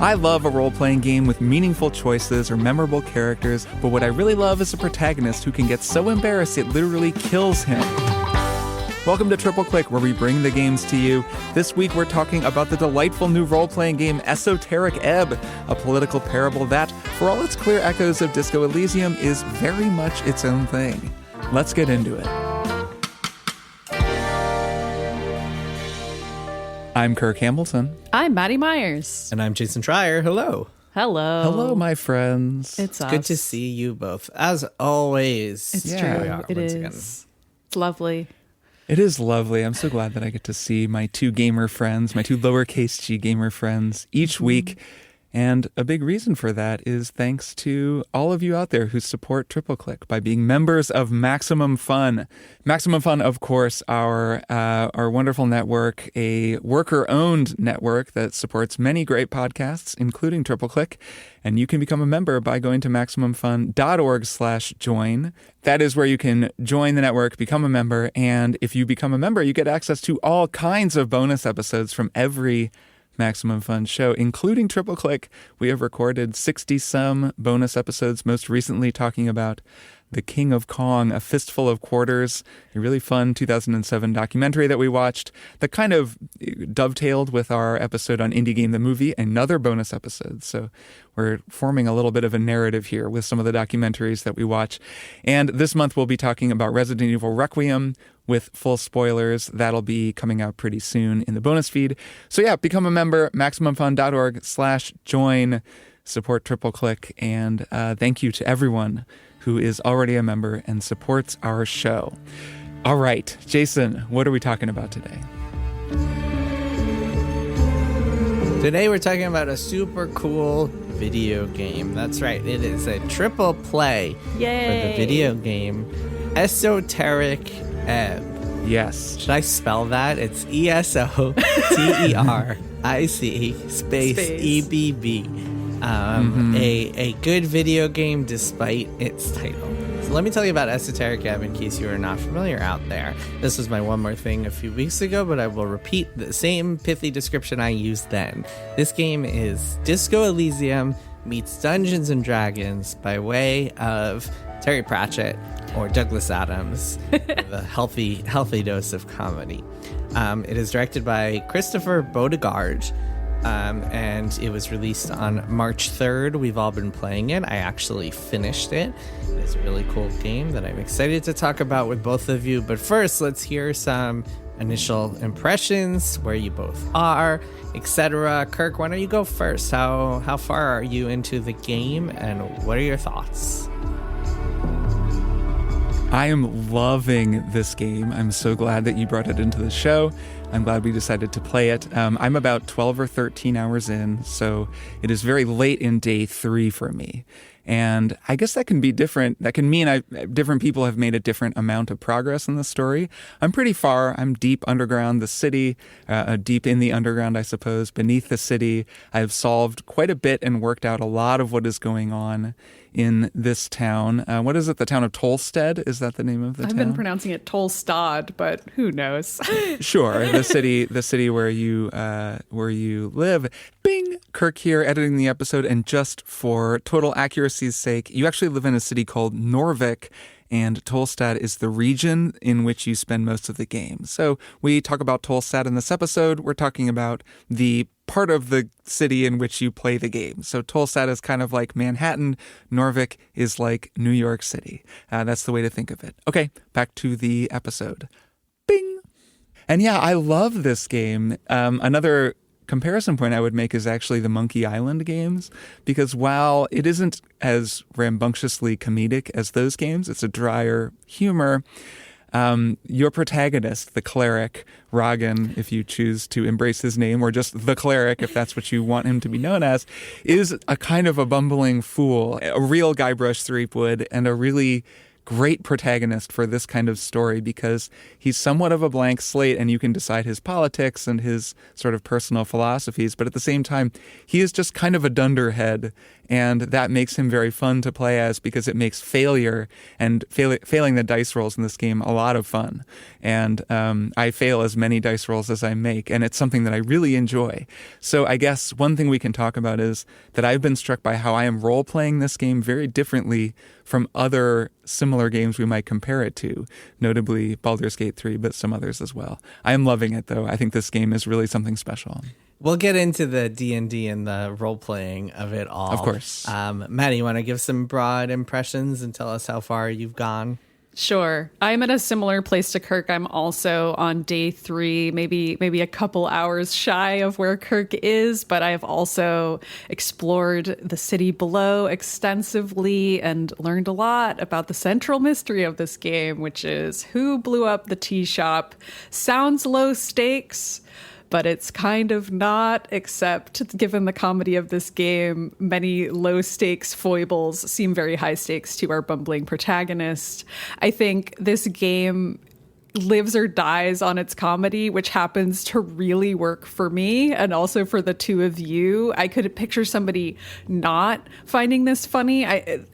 I love a role-playing game with meaningful choices or memorable characters, but what I really love is a protagonist who can get so embarrassed it literally kills him. Welcome to Triple Click, where we bring the games to you. This week we're talking about the delightful new role-playing game Esoteric Ebb, a political parable that, for all its clear echoes of Disco Elysium, is very much its own thing. Let's get into it. I'm Kirk Hamilton. I'm Maddy Myers. And I'm Jason Trier. Hello. Hello. Hello, my friends. It's us. Good to see you both, as always. It's Yeah. true. Here we are It once is. again. It's lovely. It is lovely. I'm so glad that I get to see my two gamer friends, my two lowercase g gamer friends each week. And a big reason for that is thanks to all of you out there who support Triple Click by being members of Maximum Fun. Maximum Fun, of course, our wonderful network, a worker-owned network that supports many great podcasts, including Triple Click. And you can become a member by going to MaximumFun.org/join. That is where you can join the network, become a member. And if you become a member, you get access to all kinds of bonus episodes from every Maximum Fun show, including Triple Click. We have recorded 60-some bonus episodes, most recently talking about The King of Kong, A Fistful of Quarters, a really fun 2007 documentary that we watched that kind of dovetailed with our episode on Indie Game the Movie, another bonus episode. So we're forming a little bit of a narrative here with some of the documentaries that we watch. And this month we'll be talking about Resident Evil Requiem with full spoilers. That'll be coming out pretty soon in the bonus feed. So yeah, become a member, MaximumFun.org/join, support Triple Click, and thank you to everyone who is already a member and supports our show. All right, Jason, what are we talking about today? Today we're talking about a super cool video game. That's right, it is a triple play Yay. for the video game Esoteric Ebb. Yes. Should I spell that? It's ESOTERIC space EBB. A good video game despite its title. So let me tell you about Esoteric Ebb in case you are not familiar out there. This was my one more thing a few weeks ago, but I will repeat the same pithy description I used then. This game is Disco Elysium meets Dungeons and Dragons by way of Terry Pratchett or Douglas Adams with a healthy dose of comedy. It is directed by Christopher Beauregard, and it was released on March 3rd. We've all been playing it. I actually finished it. It's a really cool game that I'm excited to talk about with both of you. But first, let's hear some initial impressions, where you both are, etc. Kirk, why don't you go first? How far are you into the game, and what are your thoughts? I am loving this game. I'm so glad that you brought it into the show. I'm glad we decided to play it. I'm about 12 or 13 hours in, so it is very late in day 3 for me. And I guess that can be different. That can mean different people have made a different amount of progress in the story. I'm pretty far. I'm deep underground the city, deep in the underground, I suppose, beneath the city. I've solved quite a bit and worked out a lot of what is going on in this town. What is it? The town of Tolstead? Is that the name of the town? I've been pronouncing it Tolstad, but who knows? Sure, the city where you live. Bing! Kirk here, editing the episode, and just for total accuracy's sake, you actually live in a city called Norvik, and Tolstad is the region in which you spend most of the game. So we talk about Tolstad in this episode. We're talking about the part of the city in which you play the game. So Tolstad is kind of like Manhattan. Norvik is like New York City. That's the way to think of it. Okay, back to the episode. Bing! And yeah, I love this game. Another comparison point I would make is actually the Monkey Island games, because while it isn't as rambunctiously comedic as those games, it's a drier humor. Your protagonist, the cleric, Ragan, if you choose to embrace his name, or just the cleric, if that's what you want him to be known as, is a kind of a bumbling fool, a real Guybrush Threepwood, and a really great protagonist for this kind of story because he's somewhat of a blank slate and you can decide his politics and his sort of personal philosophies. But at the same time, he is just kind of a dunderhead. And that makes him very fun to play as because it makes failure and failing the dice rolls in this game a lot of fun. And I fail as many dice rolls as I make, and it's something that I really enjoy. So I guess one thing we can talk about is that I've been struck by how I am role-playing this game very differently from other similar games we might compare it to, notably Baldur's Gate 3, but some others as well. I am loving it, though. I think this game is really something special. We'll get into the D&D and the role-playing of it all. Of course. Maddy, you want to give some broad impressions and tell us how far you've gone? Sure. I'm at a similar place to Kirk. I'm also on day 3, maybe a couple hours shy of where Kirk is, but I have also explored the city below extensively and learned a lot about the central mystery of this game, which is who blew up the tea shop. Sounds low stakes, but it's kind of not, except given the comedy of this game, many low-stakes foibles seem very high stakes to our bumbling protagonist. I think this game lives or dies on its comedy, which happens to really work for me and also for the two of you. I could picture somebody not finding this funny,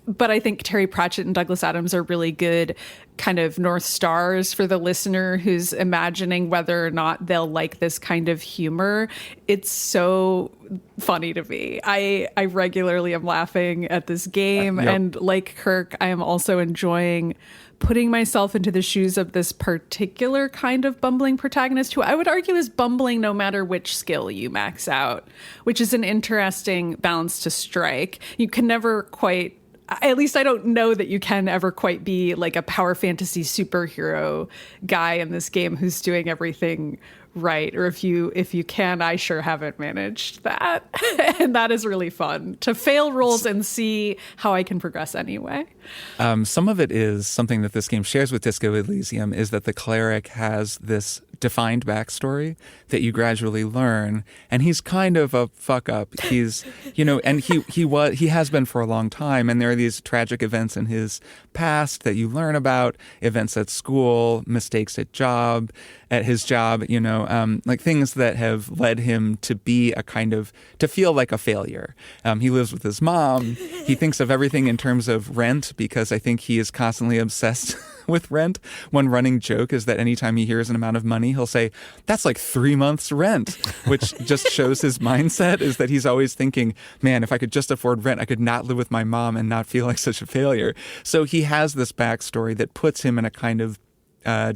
but I think Terry Pratchett and Douglas Adams are really good kind of North Stars for the listener who's imagining whether or not they'll like this kind of humor. It's so funny to me. I regularly am laughing at this game. Yep. And like Kirk, I am also enjoying putting myself into the shoes of this particular kind of bumbling protagonist who I would argue is bumbling no matter which skill you max out, which is an interesting balance to strike. You can never quite, at least I don't know that you can ever quite be like a power fantasy superhero guy in this game who's doing everything right. Or if you can, I sure haven't managed that. And that is really fun to fail rolls and see how I can progress anyway. Some of it is something that this game shares with Disco Elysium is that the cleric has this defined backstory that you gradually learn, and he's kind of a fuck up. He's, and he has been for a long time, and there are these tragic events in his past that you learn about, events at school, mistakes at his job, like things that have led him to be to feel like a failure. He lives with his mom. He thinks of everything in terms of rent because I think he is constantly obsessed with rent. One running joke is that anytime he hears an amount of money, he'll say, that's like 3 months rent, which just shows his mindset is that he's always thinking, man, if I could just afford rent, I could not live with my mom and not feel like such a failure. So he has this backstory that puts him in a kind of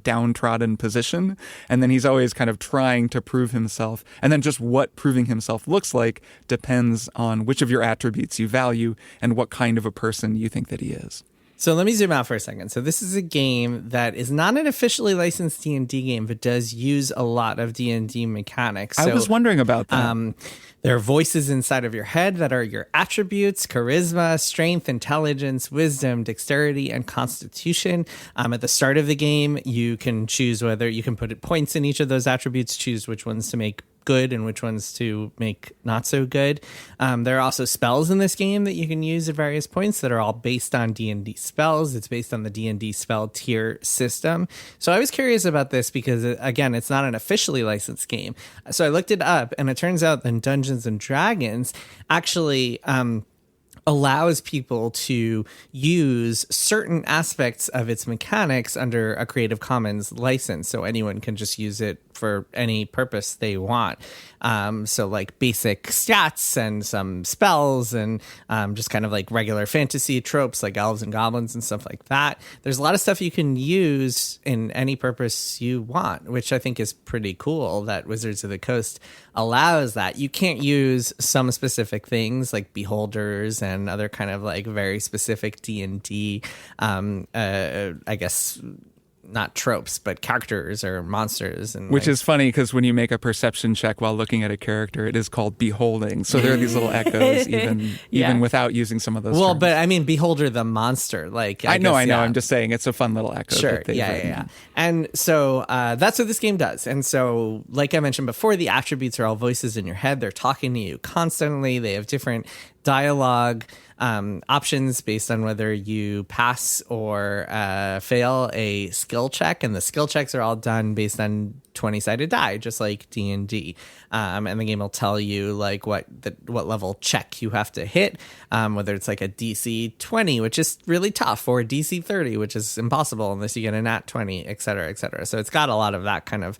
downtrodden position, and then he's always kind of trying to prove himself, and then just what proving himself looks like depends on which of your attributes you value and what kind of a person you think that he is. So let me zoom out for a second. So this is a game that is not an officially licensed D&D game, but does use a lot of D&D mechanics. I was wondering about that. There are voices inside of your head that are your attributes: charisma, strength, intelligence, wisdom, dexterity, and constitution. At the start of the game, you can choose whether you can put points in each of those attributes, choose which ones to make good and which ones to make not so good. There are also spells in this game that you can use at various points that are all based on D&D spells. It's based on the D&D spell tier system. So I was curious about this because, again, it's not an officially licensed game. So I looked it up, and it turns out that Dungeons and Dragons actually allows people to use certain aspects of its mechanics under a Creative Commons license. So anyone can just use it for any purpose they want. So like basic stats and some spells and just kind of like regular fantasy tropes like elves and goblins and stuff like that. There's a lot of stuff you can use in any purpose you want, which I think is pretty cool that Wizards of the Coast allows that. You can't use some specific things like beholders and other kind of like very specific D&D, I guess, not tropes, but characters or monsters. And which is funny because when you make a perception check while looking at a character, it is called beholding. So there are these little echoes even without using some of those terms. But I mean, beholder the monster. Like I know. I'm just saying it's a fun little echo. Sure. Yeah. And so that's what this game does. And so, like I mentioned before, the attributes are all voices in your head. They're talking to you constantly. They have different dialogue options based on whether you pass or fail a skill check, and the skill checks are all done based on 20-sided die, just like D&D. And the game will tell you like what level check you have to hit, whether it's like a DC 20, which is really tough, or a DC 30, which is impossible unless you get a nat 20, et cetera, et cetera. So it's got a lot of that kind of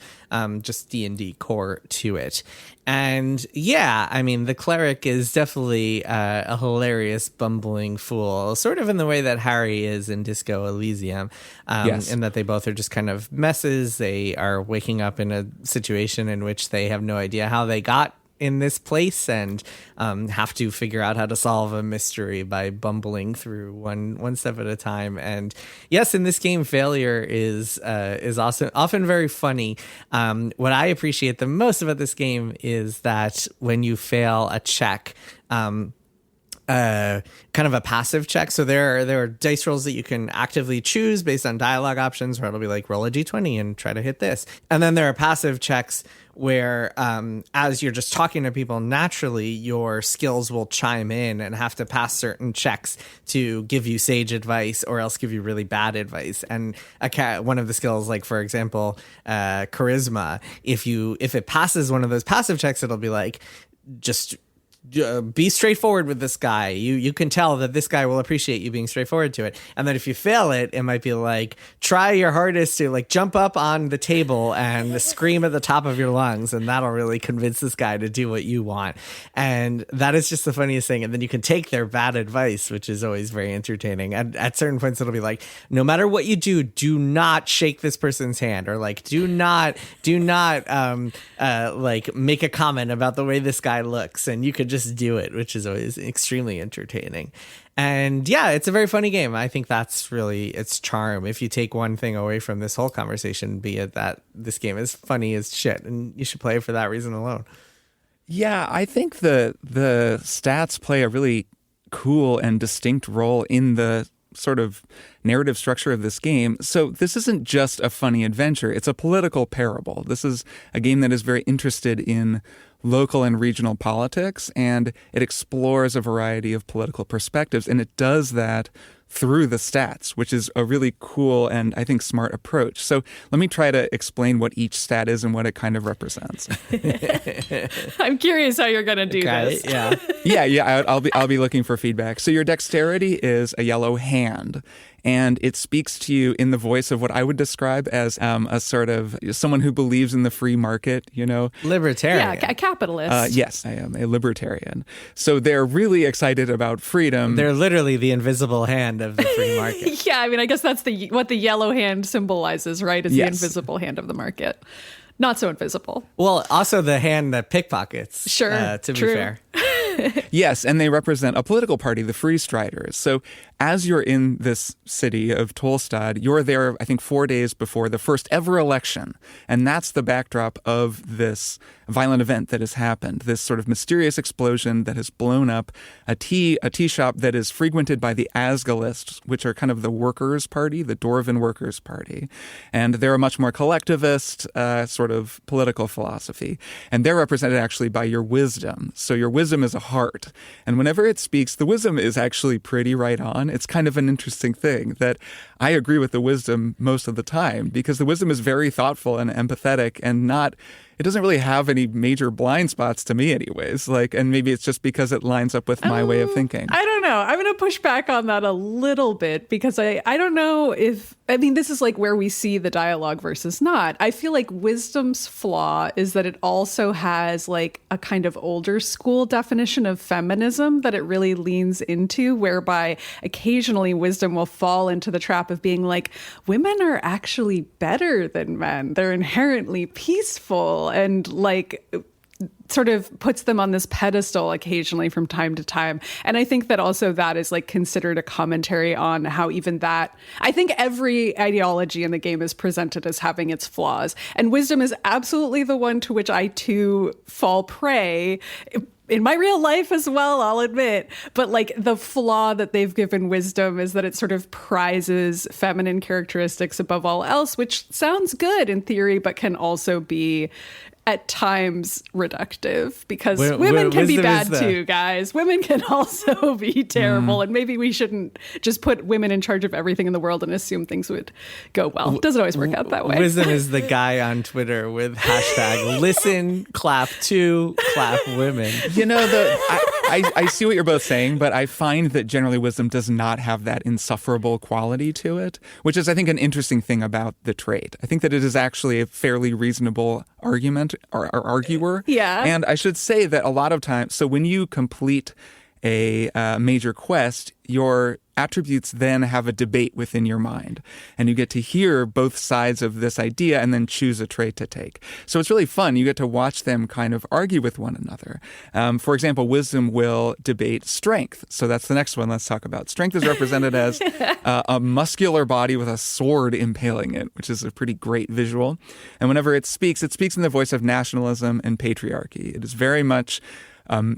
just D&D core to it. And yeah, I mean, the cleric is definitely a hilarious bumbling fool, sort of in the way that Harry is in Disco Elysium, Yes. in that they both are just kind of messes. They are waking up in a situation in which they have no idea how they got in this place, and have to figure out how to solve a mystery by bumbling through one step at a time. And yes, in this game, failure is also often very funny. What I appreciate the most about this game is that when you fail a check, kind of a passive check. So there are dice rolls that you can actively choose based on dialogue options, where it'll be like roll a d20 and try to hit this. And then there are passive checks where as you're just talking to people naturally, your skills will chime in and have to pass certain checks to give you sage advice or else give you really bad advice. And one of the skills, like for example, charisma, if it passes one of those passive checks, it'll be like, just be straightforward with this guy. You can tell that this guy will appreciate you being straightforward to it. And then if you fail it, it might be like, try your hardest to like jump up on the table and scream at the top of your lungs, and that'll really convince this guy to do what you want. And that is just the funniest thing. And then you can take their bad advice, which is always very entertaining. And at certain points, it'll be like, no matter what you do not shake this person's hand, or like do not like make a comment about the way this guy looks, and you could just do it, which is always extremely entertaining. And yeah, it's a very funny game. I think that's really its charm. If you take one thing away from this whole conversation, be it that this game is funny as shit, and you should play it for that reason alone. Yeah, I think the stats play a really cool and distinct role in the sort of narrative structure of this game. So this isn't just a funny adventure. It's a political parable. This is a game that is very interested in local and regional politics, and it explores a variety of political perspectives, and it does that through the stats, which is a really cool and I think smart approach. So let me try to explain what each stat is and what it kind of represents. I'm curious how you're going to do this. Yeah. I'll be looking for feedback. So your dexterity is a yellow hand, and it speaks to you in the voice of what I would describe as a sort of someone who believes in the free market, you know? Libertarian. Yeah, a capitalist. Yes, I am a libertarian. So they're really excited about freedom. They're literally the invisible hand of the free market. Yeah, I mean, I guess that's what the yellow hand symbolizes, right? Is the invisible hand of the market. Not so invisible. Well, also the hand that pickpockets. Sure, to true. be fair. Yes, and they represent a political party, the Free Striders. So as you're in this city of Tolstad, you're there, I think, 4 days before the first ever election. And that's the backdrop of this violent event that has happened, this sort of mysterious explosion that has blown up a tea shop that is frequented by the Asgalists, which are kind of the workers' party, the Dwarven workers' party. And they're a much more collectivist sort of political philosophy. And they're represented actually by your wisdom. So your wisdom is a heart. And whenever it speaks, the wisdom is actually pretty right on. It's kind of an interesting thing that I agree with the wisdom most of the time, because the wisdom is very thoughtful and empathetic and it doesn't really have any major blind spots to me anyways. And maybe it's just because it lines up with my way of thinking. I don't know. I'm going to push back on that a little bit, because I don't know if, I mean, this is like where we see the dialogue versus not. I feel like wisdom's flaw is that it also has like a kind of older school definition of feminism that it really leans into, whereby occasionally wisdom will fall into the trap of being like, women are actually better than men. They're inherently peaceful, and like sort of puts them on this pedestal occasionally from time to time. And I think that also that is like considered a commentary on how even that, I think every ideology in the game is presented as having its flaws. And wisdom is absolutely the one to which I too fall prey. In my real life as well, I'll admit. But like the flaw that they've given wisdom is that it sort of prizes feminine characteristics above all else, which sounds good in theory, but can also be at times reductive, because women can be bad too, guys. Women can also be terrible, and maybe we shouldn't just put women in charge of everything in the world and assume things would go well. It doesn't always work out that way. Wisdom is the guy on Twitter with hashtag listen, clap to, clap women. You know, I see what you're both saying, but I find that generally wisdom does not have that insufferable quality to it, which is, I think, an interesting thing about the trait. I think that it is actually a fairly reasonable argument or arguer. Yeah. And I should say that a lot of times, so when you complete a major quest, your attributes then have a debate within your mind, and you get to hear both sides of this idea and then choose a trait to take. So it's really fun. You get to watch them kind of argue with one another. For example, wisdom will debate strength. So that's the next one let's talk about. Strength is represented as a muscular body with a sword impaling it, which is a pretty great visual. And whenever it speaks in the voice of nationalism and patriarchy. It is very much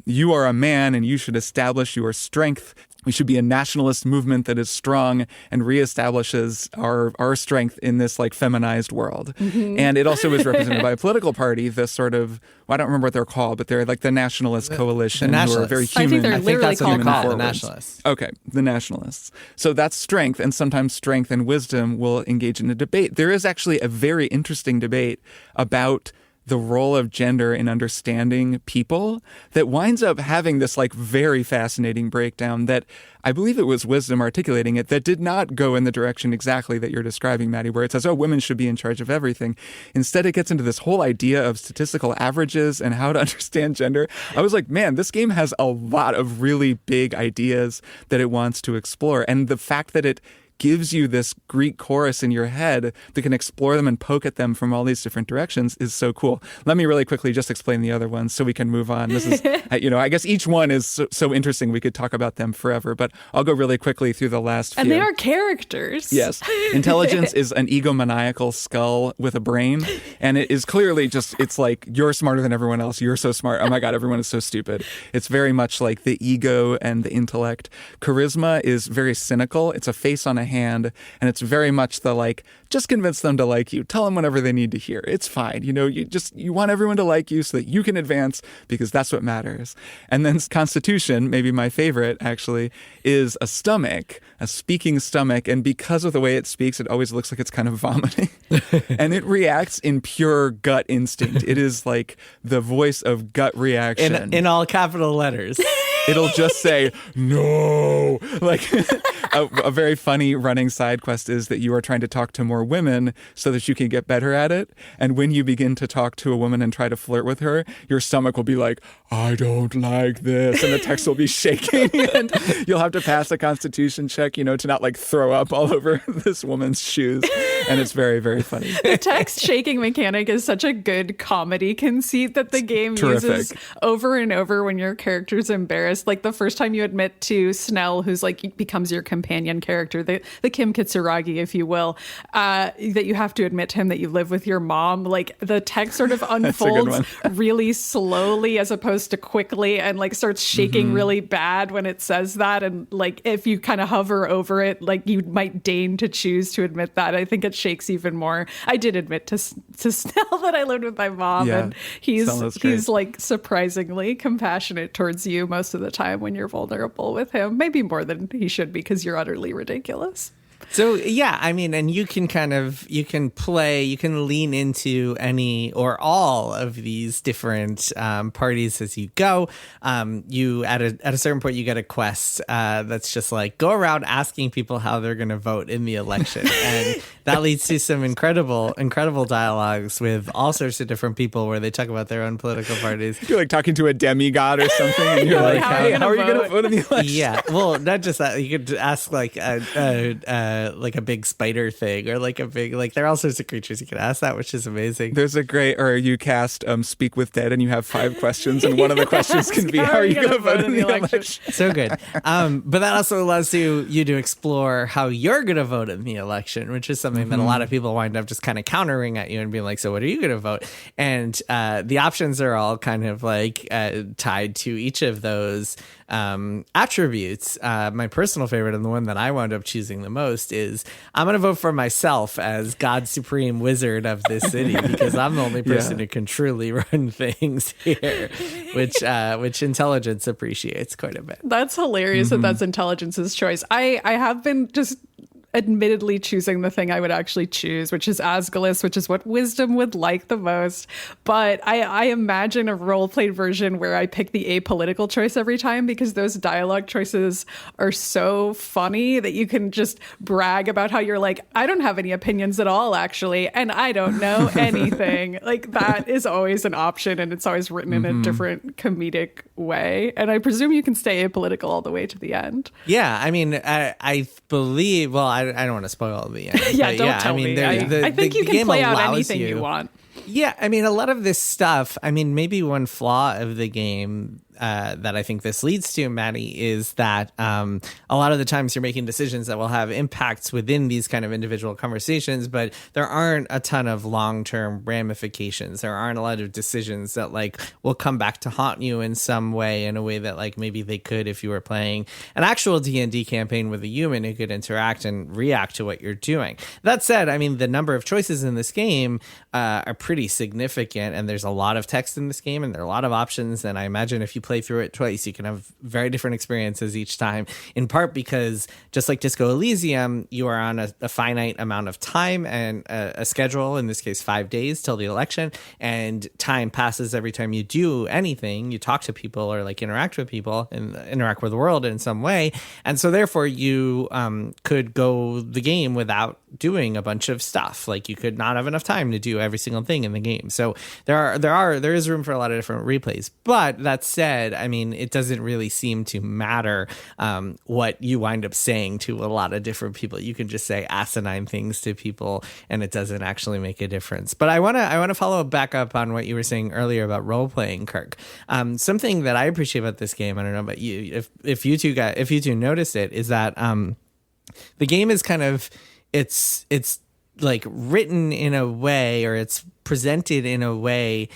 you are a man and you should establish your strength. We should be a nationalist movement that is strong and reestablishes our strength in this like feminized world. Mm-hmm. And it also is represented by a political party, the sort of, well, I don't remember what they're called, but they're like the Nationalist Coalition, who are very human. I think they're literally called the Nationalists. Okay, the Nationalists. So that's strength, and sometimes strength and wisdom will engage in a debate. There is actually a very interesting debate about the role of gender in understanding people that winds up having this like very fascinating breakdown that I believe it was wisdom articulating it that did not go in the direction exactly that you're describing, Maddy, where it says, oh, women should be in charge of everything. Instead, it gets into this whole idea of statistical averages and how to understand gender. I was like, man, this game has a lot of really big ideas that it wants to explore. And the fact that it gives you this Greek chorus in your head that can explore them and poke at them from all these different directions is so cool. Let me really quickly just explain the other ones so we can move on. This is, I guess each one is so interesting. We could talk about them forever, but I'll go really quickly through the last few. And they are characters. Yes. Intelligence is an egomaniacal skull with a brain. And it is clearly just, it's like, you're smarter than everyone else. You're so smart. Oh my God, everyone is so stupid. It's very much like the ego and the intellect. Charisma is very cynical. It's a face on a hand, and it's very much the like, just convince them to like you. Tell them whatever they need to hear. It's fine. You want everyone to like you so that you can advance, because that's what matters. And then constitution, maybe my favorite actually, is a stomach, a speaking stomach. And because of the way it speaks, it always looks like it's kind of vomiting. And it reacts in pure gut instinct. It is like the voice of gut reaction. In all capital letters. It'll just say, no. Like a very funny running side quest is that you are trying to talk to more women so that you can get better at it. And when you begin to talk to a woman and try to flirt with her, your stomach will be like, I don't like this. And the text will be shaking. And you'll have to pass a constitution check, to not like throw up all over this woman's shoes. And it's very, very funny. The text shaking mechanic is such a good comedy conceit that the game uses over and over when your character's embarrassed. Like the first time you admit to Snell, who's like becomes your companion character, the Kim Kitsuragi, if you will, that you have to admit to him that you live with your mom. Like the text sort of unfolds really slowly as opposed to quickly, and like starts shaking really bad when it says that. And like if you kind of hover over it, like you might deign to choose to admit that, I think it shakes even more. I did admit to Snell that I lived with my mom, and he's like surprisingly compassionate towards you most of the time when you're vulnerable with him. Maybe more than he should be, because you're utterly ridiculous. So, yeah, I mean, and you can lean into any or all of these different parties as you go. You at a certain point, you get a quest that's just like, go around asking people how they're going to vote in the election. And that leads to some incredible dialogues with all sorts of different people where they talk about their own political parties. You're like talking to a demigod or something, and you're like, how are you going to vote in the election? Yeah, well, not just that. You could ask like a big spider thing, or like a big, like there are all sorts of creatures you can ask that, which is amazing. There's a great, or you cast Speak with Dead, and you have 5 questions, and one of the questions can be, how are you going to vote in the election? So good. But that also allows you to explore how you're going to vote in the election, which is something that a lot of people wind up just kind of countering at you and being like, so what are you going to vote? And the options are all kind of like tied to each of those attributes. My personal favorite, and the one that I wound up choosing the most, post is, I'm going to vote for myself as God Supreme Wizard of this city because I'm the only person who can truly run things here, which intelligence appreciates quite a bit. That's hilarious that that's intelligence's choice. I have been just admittedly choosing the thing I would actually choose, which is Asgalus, which is what Wisdom would like the most. But I imagine a role-played version where I pick the apolitical choice every time, because those dialogue choices are so funny that you can just brag about how you're like, I don't have any opinions at all, actually, and I don't know anything. Like, that is always an option, and it's always written in a different comedic way. And I presume you can stay apolitical all the way to the end. Yeah, I mean, I believe, well, I don't want to spoil the end. Don't tell me. I think you can play out anything you want. Yeah, I mean, a lot of this stuff, I mean, maybe one flaw of the game that I think this leads to, Maddy, is that a lot of the times you're making decisions that will have impacts within these kind of individual conversations, but there aren't a ton of long-term ramifications. There aren't a lot of decisions that like will come back to haunt you in some way, in a way that like maybe they could if you were playing an actual D&D campaign with a human who could interact and react to what you're doing. That said, I mean, the number of choices in this game are pretty significant, and there's a lot of text in this game, and there are a lot of options, and I imagine if you play through it twice, you can have very different experiences each time, in part because just like Disco Elysium, you are on a finite amount of time and a schedule, in this case 5 days till the election, and time passes every time you do anything. You talk to people or like interact with people and interact with the world in some way, and so therefore you could go the game without doing a bunch of stuff. Like, you could not have enough time to do every single thing in the game. So there is room for a lot of different replays. But that said, I mean, it doesn't really seem to matter what you wind up saying to a lot of different people. You can just say asinine things to people, and it doesn't actually make a difference. But I want to follow back up on what you were saying earlier about role playing, Kirk. Something that I appreciate about this game, I don't know about you, if you two noticed it, is that the game is kind of, it's like written in a way, or it's presented in a way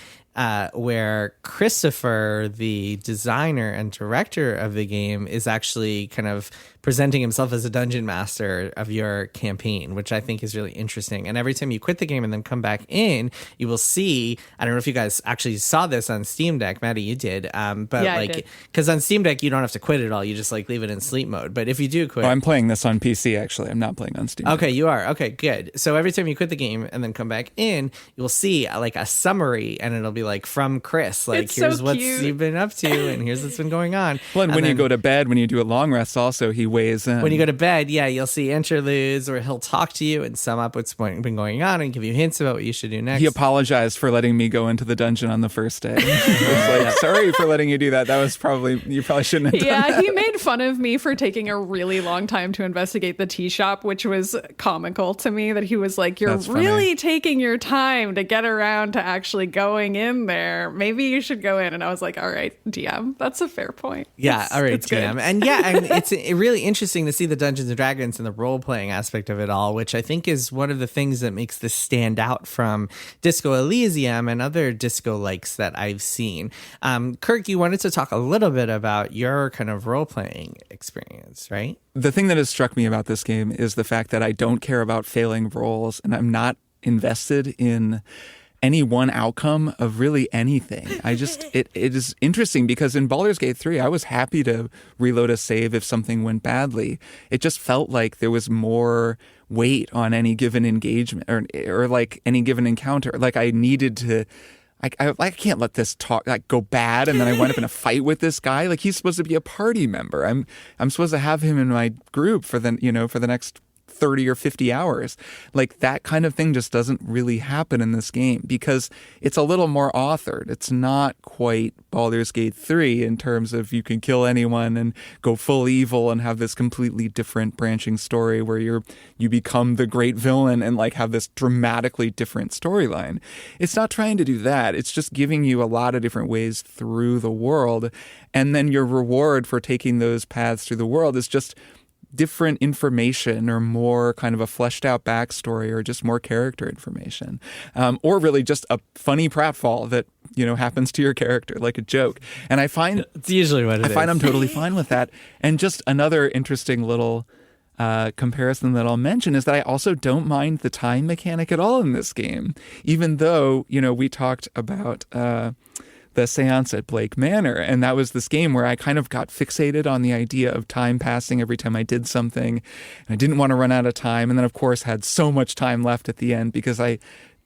where Christopher, the designer and director of the game, is actually kind of presenting himself as a dungeon master of your campaign, which I think is really interesting. And every time you quit the game and then come back in, you will see, I don't know if you guys actually saw this on Steam Deck, Maddy, you did, but yeah, like, because on Steam Deck you don't have to quit it all, you just like leave it in sleep mode. But if you do quit, I'm playing this on PC actually. I'm not playing on Steam Deck. Okay, you are. Okay, good. So every time you quit the game and then come back in, you'll see like a summary, and it'll be like, from Chris, like, it's here's so what cute. you've been up to, and here's what's been going on. Well, and when you go to bed, when you do a long rest, also he weighs in. When you go to bed, yeah, you'll see interludes where he'll talk to you and sum up what's been going on and give you hints about what you should do next. He apologized for letting me go into the dungeon on the first day. It's like, sorry for letting you do that. That was you probably shouldn't have done that. Yeah, he made fun of me for taking a really long time to investigate the tea shop, which was comical to me, that he was like, you're really taking your time to get around to actually going in there. Maybe you should go in. And I was like, all right, DM, that's a fair point. Yeah, all right, it's DM. good. And yeah, and it's really interesting to see the Dungeons and Dragons and the role-playing aspect of it all, which I think is one of the things that makes this stand out from Disco Elysium and other disco-likes that I've seen. Kirk, you wanted to talk a little bit about your kind of role-playing experience, right? The thing that has struck me about this game is the fact that I don't care about failing rolls, and I'm not invested in any one outcome of really anything. It is interesting because in Baldur's Gate 3, I was happy to reload a save if something went badly. It just felt like there was more weight on any given engagement or like any given encounter. Like I needed to, I can't let this talk like go bad and then I wind up in a fight with this guy. Like he's supposed to be a party member. I'm supposed to have him in my group for the next 30 or 50 hours. Like that kind of thing just doesn't really happen in this game because it's a little more authored. It's not quite Baldur's Gate 3 in terms of you can kill anyone and go full evil and have this completely different branching story where you become the great villain and like have this dramatically different storyline. It's not trying to do that. It's just giving you a lot of different ways through the world. And then your reward for taking those paths through the world is just different information or more kind of a fleshed out backstory or just more character information, or really just a funny pratfall that happens to your character like a joke. And I find it's usually what it is. I find I'm totally fine with that. And just another interesting little comparison that I'll mention is that I also don't mind the time mechanic at all in this game, even though, we talked about the seance at Blake Manor, and that was this game where I kind of got fixated on the idea of time passing every time I did something, and I didn't want to run out of time, and then of course had so much time left at the end because I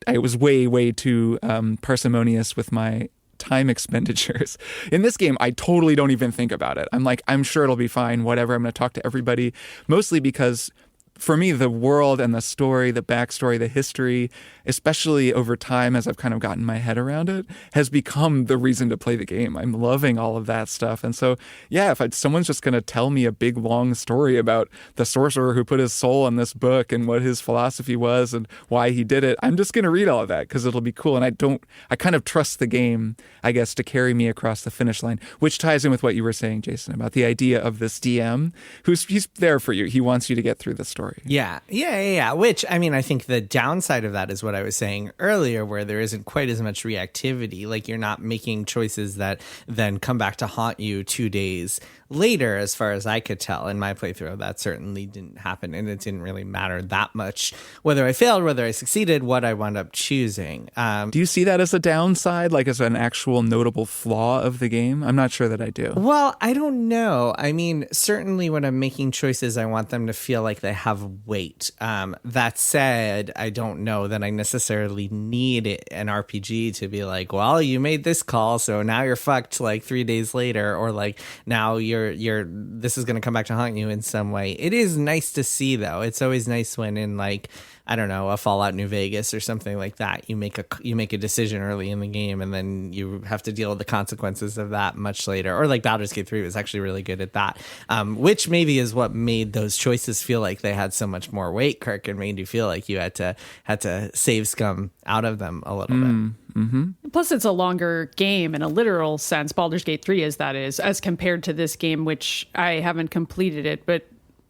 was way too parsimonious with my time expenditures. In this game, I totally don't even think about it. I'm like, I'm sure it'll be fine, whatever. I'm going to talk to everybody, mostly because for me, the world and the story, the backstory, the history, especially over time as I've kind of gotten my head around it, has become the reason to play the game. I'm loving all of that stuff. And so, yeah, if someone's just going to tell me a big, long story about the sorcerer who put his soul in this book and what his philosophy was and why he did it, I'm just going to read all of that because it'll be cool. And I kind of trust the game, I guess, to carry me across the finish line, which ties in with what you were saying, Jason, about the idea of this DM he's there for you. He wants you to get through the story. Yeah. Which, I mean, I think the downside of that is what I was saying earlier, where there isn't quite as much reactivity. Like, you're not making choices that then come back to haunt you 2 days later, as far as I could tell. In my playthrough, that certainly didn't happen, and it didn't really matter that much whether I failed, whether I succeeded, what I wound up choosing. Do you see that as a downside, like as an actual notable flaw of the game? I'm not sure that I do. Well, I don't know. I mean, certainly when I'm making choices, I want them to feel like they have weight. That said, I don't know that I necessarily need an RPG to be like, well, you made this call, so now you're fucked like 3 days later, or like now this is going to come back to haunt you in some way. It is nice to see, though. It's always nice when in, like, I don't know, a Fallout New Vegas or something like that, you make a decision early in the game and then you have to deal with the consequences of that much later. Or like Baldur's Gate 3 was actually really good at that, which maybe is what made those choices feel like they had so much more weight, Kirk, and made you feel like you had to save scum out of them a little bit. Mm-hmm. Plus, it's a longer game in a literal sense. Baldur's Gate 3 as compared to this game, which I haven't completed it, but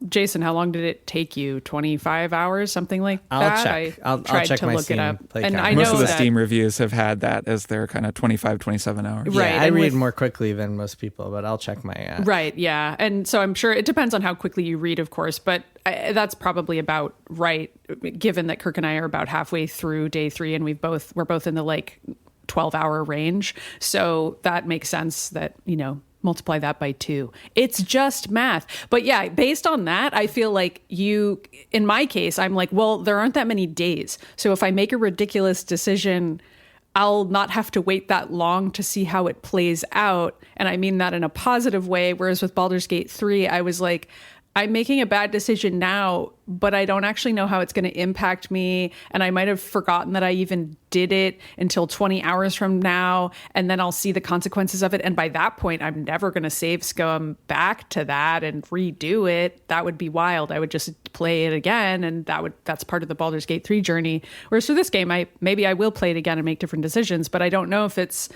Jason, how long did it take you? 25 hours, something like that? I'll check. I'll check to my look Steam it up. And I most know of the that Steam reviews have had that as their kind of 25, 27 hours. Right, yeah, I read more quickly than most people, but I'll check my... Right, yeah. And so I'm sure it depends on how quickly you read, of course, but that's probably about right, given that Kirk and I are about halfway through day 3 and we're both in the like 12-hour range. So that makes sense that, multiply that by 2. It's just math. But yeah, based on that, I feel like in my case, I'm like, well, there aren't that many days. So if I make a ridiculous decision, I'll not have to wait that long to see how it plays out. And I mean that in a positive way. Whereas with Baldur's Gate 3, I was like, I'm making a bad decision now, but I don't actually know how it's going to impact me. And I might have forgotten that I even did it until 20 hours from now. And then I'll see the consequences of it. And by that point, I'm never going to save scum back to that and redo it. That would be wild. I would just play it again. And that's part of the Baldur's Gate 3 journey. Whereas for this game, maybe I will play it again and make different decisions, but I don't know if that's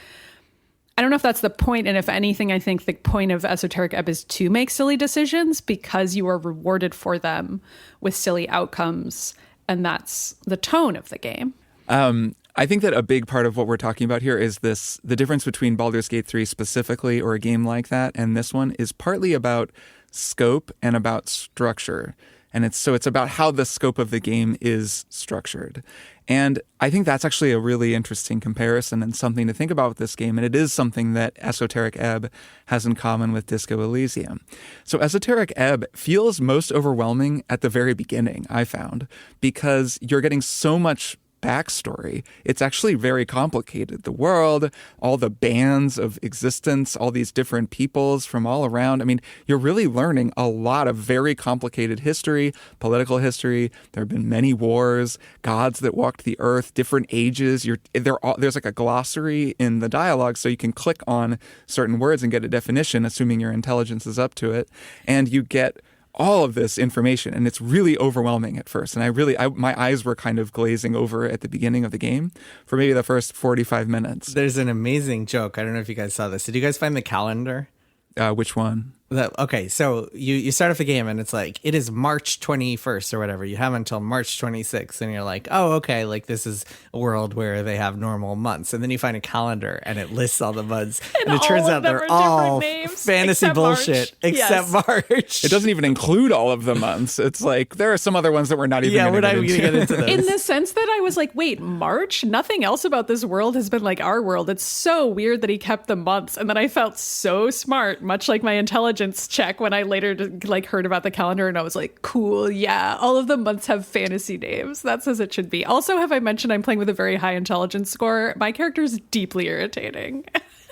the point. And if anything, I think the point of Esoteric Ebb is to make silly decisions because you are rewarded for them with silly outcomes. And that's the tone of the game. I think that a big part of what we're talking about here is the difference between Baldur's Gate 3 specifically, or a game like that, and this one is partly about scope and about structure. And it's about how the scope of the game is structured. And I think that's actually a really interesting comparison and something to think about with this game. And it is something that Esoteric Ebb has in common with Disco Elysium. So Esoteric Ebb feels most overwhelming at the very beginning, I found, because you're getting so much backstory. It's actually very complicated. The world, all the bands of existence, all these different peoples from all around. I mean, you're really learning a lot of very complicated history, political history. There have been many wars, gods that walked the earth, different ages. There's like a glossary in the dialogue, so you can click on certain words and get a definition, assuming your intelligence is up to it. And you get all of this information, and it's really overwhelming at first. And my eyes were kind of glazing over at the beginning of the game for maybe the first 45 minutes. There's an amazing joke. I don't know if you guys saw this. Did you guys find the calendar? Which one? Okay, so you start off the game and it's like, it is March 21st or whatever. You have until March 26th, and you're like, oh, okay, like this is a world where they have normal months. And then you find a calendar and it lists all the months. And it turns out they're all fantasy bullshit except March. It doesn't even include all of the months. It's like, there are some other ones that we're not even we're not even going to get into those. In the sense that I was like, wait, March? Nothing else about this world has been like our world. It's so weird that he kept the months. And then I felt so smart, much like my intelligence check when I later like heard about the calendar, and I was like, cool, yeah, all of the months have fantasy names. That's as it should be. Also, have I mentioned I'm playing with a very high intelligence score? My character is deeply irritating.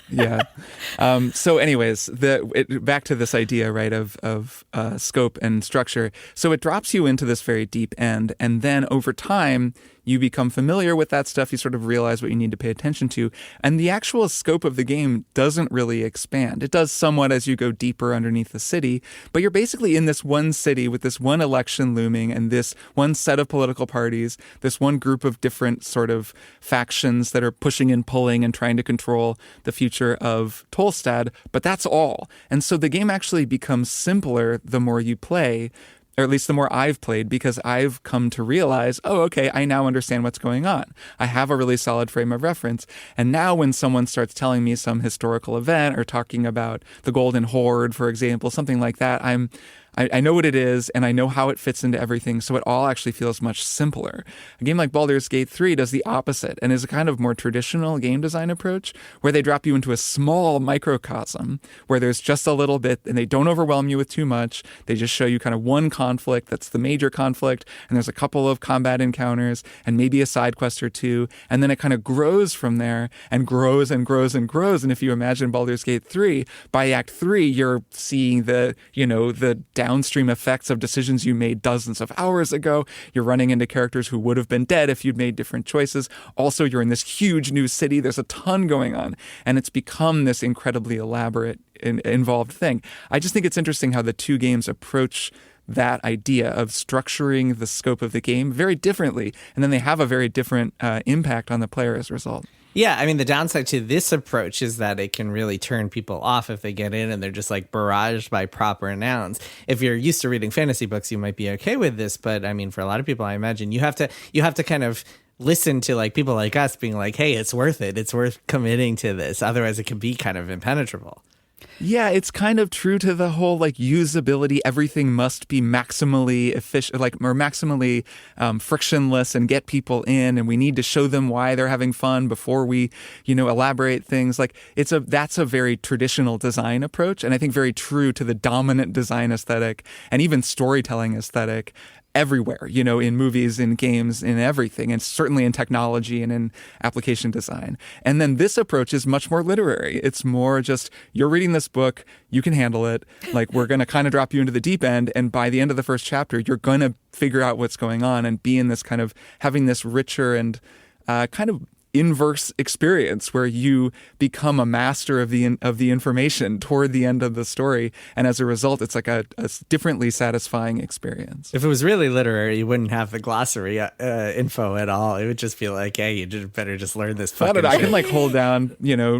Yeah. So anyways, back to this idea, right, of scope and structure. So it drops you into this very deep end, and then over time, you become familiar with that stuff. You sort of realize what you need to pay attention to. And the actual scope of the game doesn't really expand. It does somewhat as you go deeper underneath the city, but you're basically in this one city with this one election looming and this one set of political parties, this one group of different sort of factions that are pushing and pulling and trying to control the future of Tolstad. But that's all. And so the game actually becomes simpler the more you play, or at least the more I've played, because I've come to realize, oh, okay, I now understand what's going on. I have a really solid frame of reference. And now when someone starts telling me some historical event or talking about the Golden Horde, for example, something like that, I know what it is, and I know how it fits into everything, so it all actually feels much simpler. A game like Baldur's Gate 3 does the opposite and is a kind of more traditional game design approach where they drop you into a small microcosm where there's just a little bit, and they don't overwhelm you with too much. They just show you kind of one conflict that's the major conflict, and there's a couple of combat encounters and maybe a side quest or two, and then it kind of grows from there and grows and grows and grows. And if you imagine Baldur's Gate 3, by Act 3, you're seeing the downstream effects of decisions you made dozens of hours ago. You're running into characters who would have been dead if you'd made different choices. Also, you're in this huge new city. There's a ton going on, and it's become this incredibly elaborate, involved thing. I just think it's interesting how the two games approach that idea of structuring the scope of the game very differently, and then they have a very different impact on the player as a result. Yeah, I mean, the downside to this approach is that it can really turn people off if they get in and they're just like barraged by proper nouns. If you're used to reading fantasy books, you might be okay with this, but I mean, for a lot of people, I imagine you have to kind of listen to like people like us being like, hey, it's worth it. It's worth committing to this. Otherwise, it can be kind of impenetrable. Yeah, it's kind of true to the whole like usability. Everything must be maximally efficient, like, or maximally frictionless, and get people in. And we need to show them why they're having fun before we, elaborate things. Like that's a very traditional design approach, and I think very true to the dominant design aesthetic and even storytelling aesthetic everywhere, in movies, in games, in everything, and certainly in technology and in application design. And then this approach is much more literary. It's more just, you're reading this book, you can handle it. Like, we're going to kind of drop you into the deep end, and by the end of the first chapter, you're going to figure out what's going on and be in this kind of, having this richer and kind of inverse experience where you become a master of the information toward the end of the story, and as a result it's like a differently satisfying experience. If it was really literary, you wouldn't have the glossary info at all. It would just be like, hey, you better just learn this fucking I can like hold down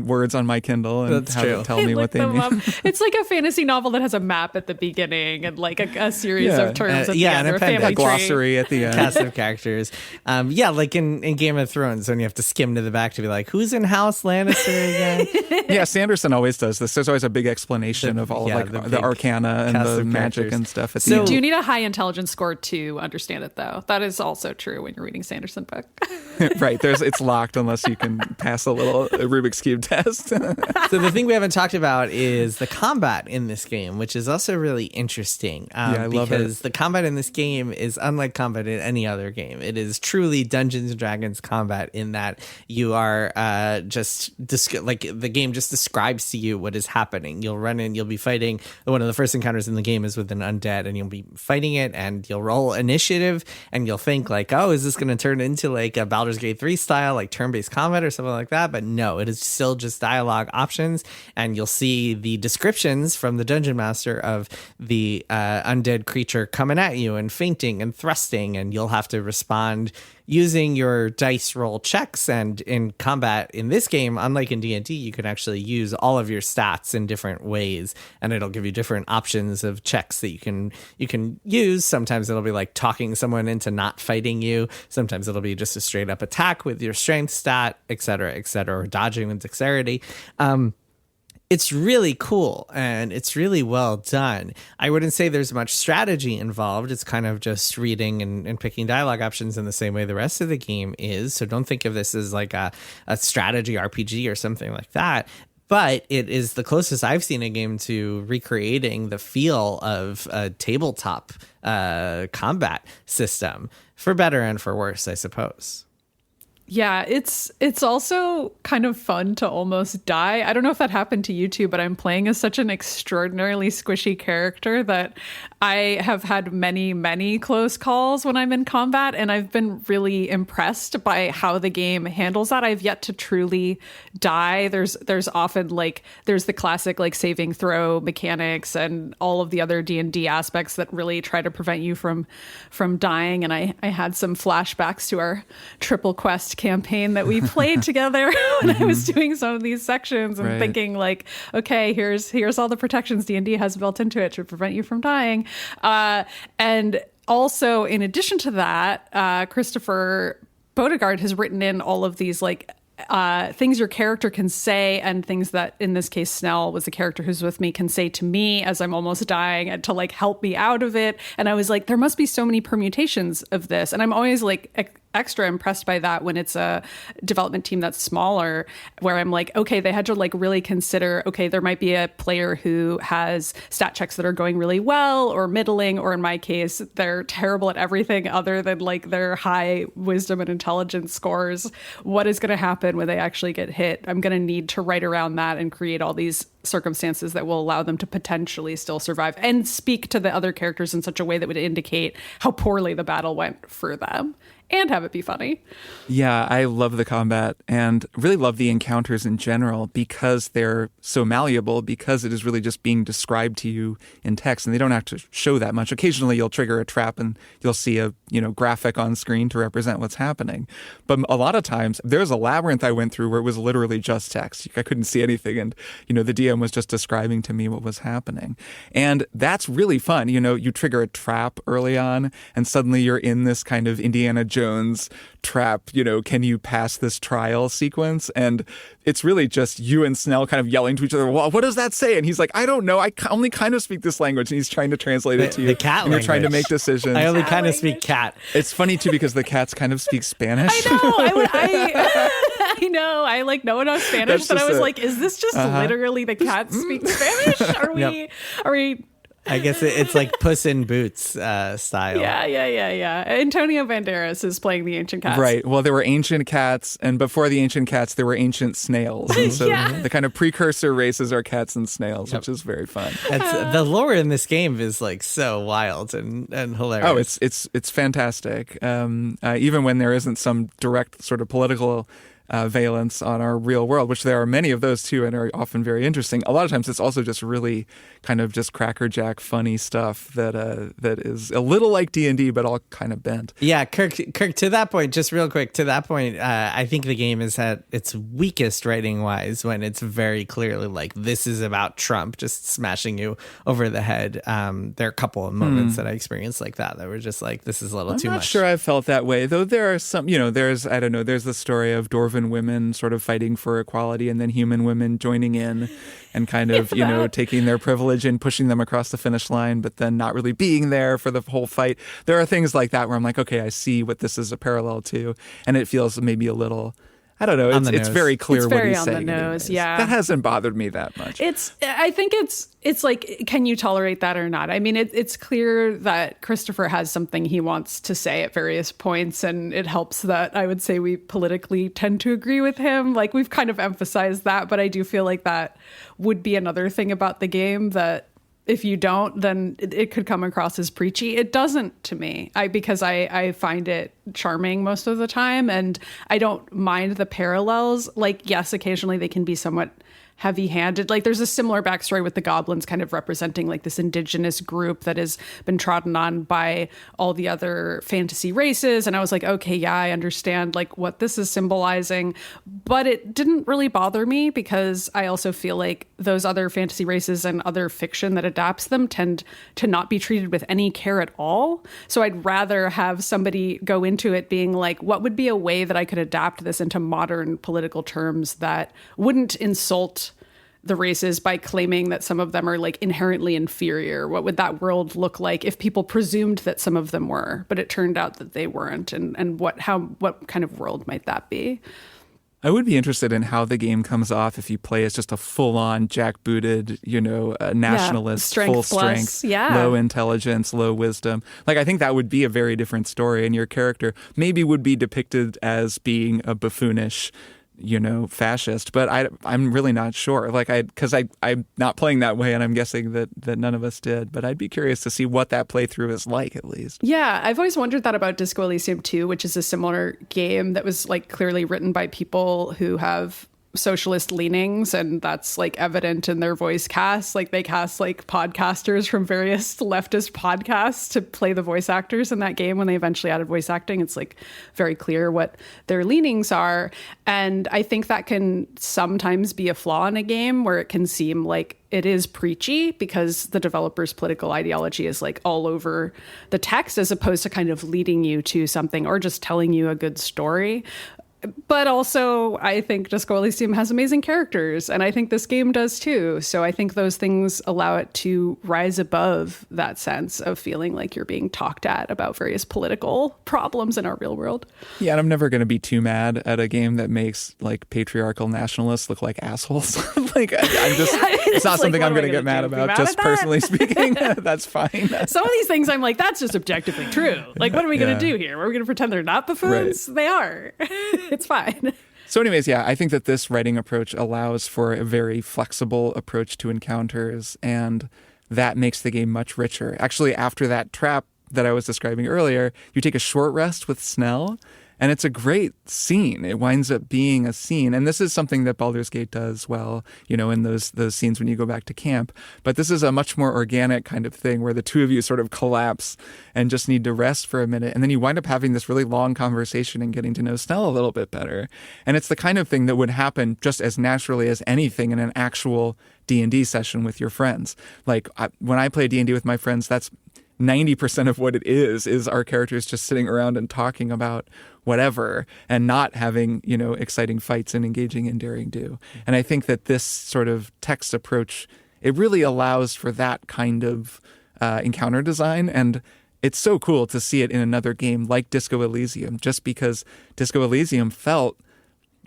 words on my Kindle and have it tell me what they mean. It's like a fantasy novel that has a map at the beginning and like a series of terms at the end, and or a family glossary at the end, cast of characters. Like in Game of Thrones, when you have to skim to the back to be like, who's in House Lannister again? Yeah, Sanderson always does this. There's always a big explanation of all of the arcana and the magic and stuff. So do you need a high intelligence score to understand it, though? That is also true when you're reading Sanderson book. Right. It's locked unless you can pass a little Rubik's Cube test. So the thing we haven't talked about is the combat in this game, which is also really interesting. I love it. Because the combat in this game is unlike combat in any other game. It is truly Dungeons and Dragons combat in that you are the game just describes to you what is happening. You'll run in, you'll be fighting. One of the first encounters in the game is with an undead, and you'll be fighting it, and you'll roll initiative, and you'll think like, oh, is this going to turn into like a Baldur's Gate 3 style, like turn-based combat or something like that? But no, it is still just dialogue options, and you'll see the descriptions from the dungeon master of the undead creature coming at you and feinting and thrusting, and you'll have to respond using your dice roll checks. And in combat in this game, unlike in D&D, you can actually use all of your stats in different ways, and it'll give you different options of checks that you can use. Sometimes it'll be like talking someone into not fighting you. Sometimes it'll be just a straight up attack with your strength stat, et cetera, or dodging with dexterity. It's really cool, and it's really well done. I wouldn't say there's much strategy involved. It's kind of just reading and picking dialogue options in the same way the rest of the game is. So don't think of this as like a strategy RPG or something like that. But it is the closest I've seen a game to recreating the feel of a tabletop combat system, for better and for worse, I suppose. Yeah, it's also kind of fun to almost die. I don't know if that happened to you too, but I'm playing as such an extraordinarily squishy character that I have had many, many close calls when I'm in combat, and I've been really impressed by how the game handles that. I've yet to truly die. There's often there's the classic saving throw mechanics and all of the other D&D aspects that really try to prevent you from dying. And I had some flashbacks to our Triple Quest campaign that we played together when I was doing some of these sections and thinking okay, here's all the protections D&D has built into it to prevent you from dying. And also, in addition to that, Christopher Bodegard has written in all of these things your character can say, and things that, in this case, Snell was the character who's with me, can say to me as I'm almost dying, and to help me out of it. And I was like, there must be so many permutations of this. And I'm always extra impressed by that when it's a development team that's smaller, where I'm okay, they had to really consider, okay, there might be a player who has stat checks that are going really well or middling, or in my case, they're terrible at everything other than their high wisdom and intelligence scores. What is going to happen when they actually get hit? I'm going to need to write around that and create all these circumstances that will allow them to potentially still survive and speak to the other characters in such a way that would indicate how poorly the battle went for them, and have it be funny. Yeah, I love the combat and really love the encounters in general because they're so malleable, because it is really just being described to you in text, and they don't have to show that much. Occasionally you'll trigger a trap and you'll see a graphic on screen to represent what's happening. But a lot of times there's a labyrinth I went through where it was literally just text. I couldn't see anything, and the DM was just describing to me what was happening. And that's really fun. You trigger a trap early on and suddenly you're in this kind of Indiana Jones trap, can you pass this trial sequence? And it's really just you and Snell kind of yelling to each other, well, what does that say? And he's like, I don't know. I only kind of speak this language. And he's trying to translate it to you. The cat and language. You're trying to make decisions. I only kind of speak cat. It's funny, too, because the cats kind of speak Spanish. I know. I know. I no one knows Spanish, but I was is this just literally the cats speak Spanish? Are we... I guess it's like Puss in Boots style. Yeah. Antonio Banderas is playing the ancient cats. Right. Well, there were ancient cats, and before the ancient cats, there were ancient snails. And so the kind of precursor races are cats and snails, which is very fun. The lore in this game is so wild and hilarious. Oh, it's fantastic. Even when there isn't some direct sort of political valence on our real world, which there are many of those too, and are often very interesting. A lot of times it's also just really kind of just crackerjack funny stuff that is a little like D&D, but all kind of bent. Yeah, Kirk, to that point, just real quick, I think the game is at its weakest writing wise when it's very clearly this is about Trump just smashing you over the head. There are a couple of moments that I experienced like that were just this is a little too much. I'm not sure I felt that way, though. There are some, there's the story of Dwarven women sort of fighting for equality, and then human women joining in and kind of, taking their privilege and pushing them across the finish line, but then not really being there for the whole fight. There are things like that where I'm okay, I see what this is a parallel to, and it feels maybe a little, I don't know. It's very clear it's what very he's on saying. The nose, yeah. That hasn't bothered me that much. I think it's can you tolerate that or not? I mean, it's clear that Christopher has something he wants to say at various points, and it helps that I would say we politically tend to agree with him. We've kind of emphasized that, but I do feel that would be another thing about the game that if you don't, then it could come across as preachy. It doesn't to me, because I find it charming most of the time, and I don't mind the parallels. Yes, occasionally they can be somewhat heavy-handed. Like there's a similar backstory with the goblins kind of representing like this indigenous group that has been trodden on by all the other fantasy races. And I was like, okay, yeah, I understand like what this is symbolizing, but it didn't really bother me because I also feel like those other fantasy races and other fiction that adapts them tend to not be treated with any care at all. So I'd rather have somebody go into it being like, what would be a way that I could adapt this into modern political terms that wouldn't insult the races by claiming that some of them are like inherently inferior? What would that world look like if people presumed that some of them were, but it turned out that they weren't? And what kind of world might that be? I would be interested in how the game comes off if you play as just a full-on jackbooted, nationalist, full strength, low intelligence, low wisdom. Like, I think that would be a very different story, and your character maybe would be depicted as being a buffoonish, fascist, but I'm really not sure. Like because I'm not playing that way, and I'm guessing that none of us did. But I'd be curious to see what that playthrough is like, at least. Yeah, I've always wondered that about Disco Elysium 2, which is a similar game that was like clearly written by people who have socialist leanings, and that's like evident in their voice cast. Like they cast like podcasters from various leftist podcasts to play the voice actors in that game. When they eventually added voice acting, it's like very clear what their leanings are. And I think that can sometimes be a flaw in a game where it can seem like it is preachy because the developer's political ideology is like all over the text, as opposed to kind of leading you to something or just telling you a good story. But also, I think Disco Elysium has amazing characters, and I think this game does too. So I think those things allow it to rise above that sense of feeling like you're being talked at about various political problems in our real world. Yeah, and I'm never going to be too mad at a game that makes like patriarchal nationalists look like assholes. Like, it's not something I'm going to get mad about, just personally speaking. That's fine. Some of these things I'm like, that's just objectively true. Like, what are we going to do here? Are we going to pretend they're not buffoons? Right. They are. It's fine. So anyways, yeah, I think that this writing approach allows for a very flexible approach to encounters, and that makes the game much richer. Actually, after that trap that I was describing earlier, you take a short rest with Snell, and it's a great scene. It winds up being a scene. And this is something that Baldur's Gate does well, in those scenes when you go back to camp. But this is a much more organic kind of thing where the two of you sort of collapse and just need to rest for a minute. And then you wind up having this really long conversation and getting to know Snell a little bit better. And it's the kind of thing that would happen just as naturally as anything in an actual D&D session with your friends. Like when I play D&D with my friends, that's 90% of what it is our characters just sitting around and talking about whatever and not having, exciting fights and engaging in daring do. And I think that this sort of text approach, it really allows for that kind of encounter design. And it's so cool to see it in another game like Disco Elysium, just because Disco Elysium felt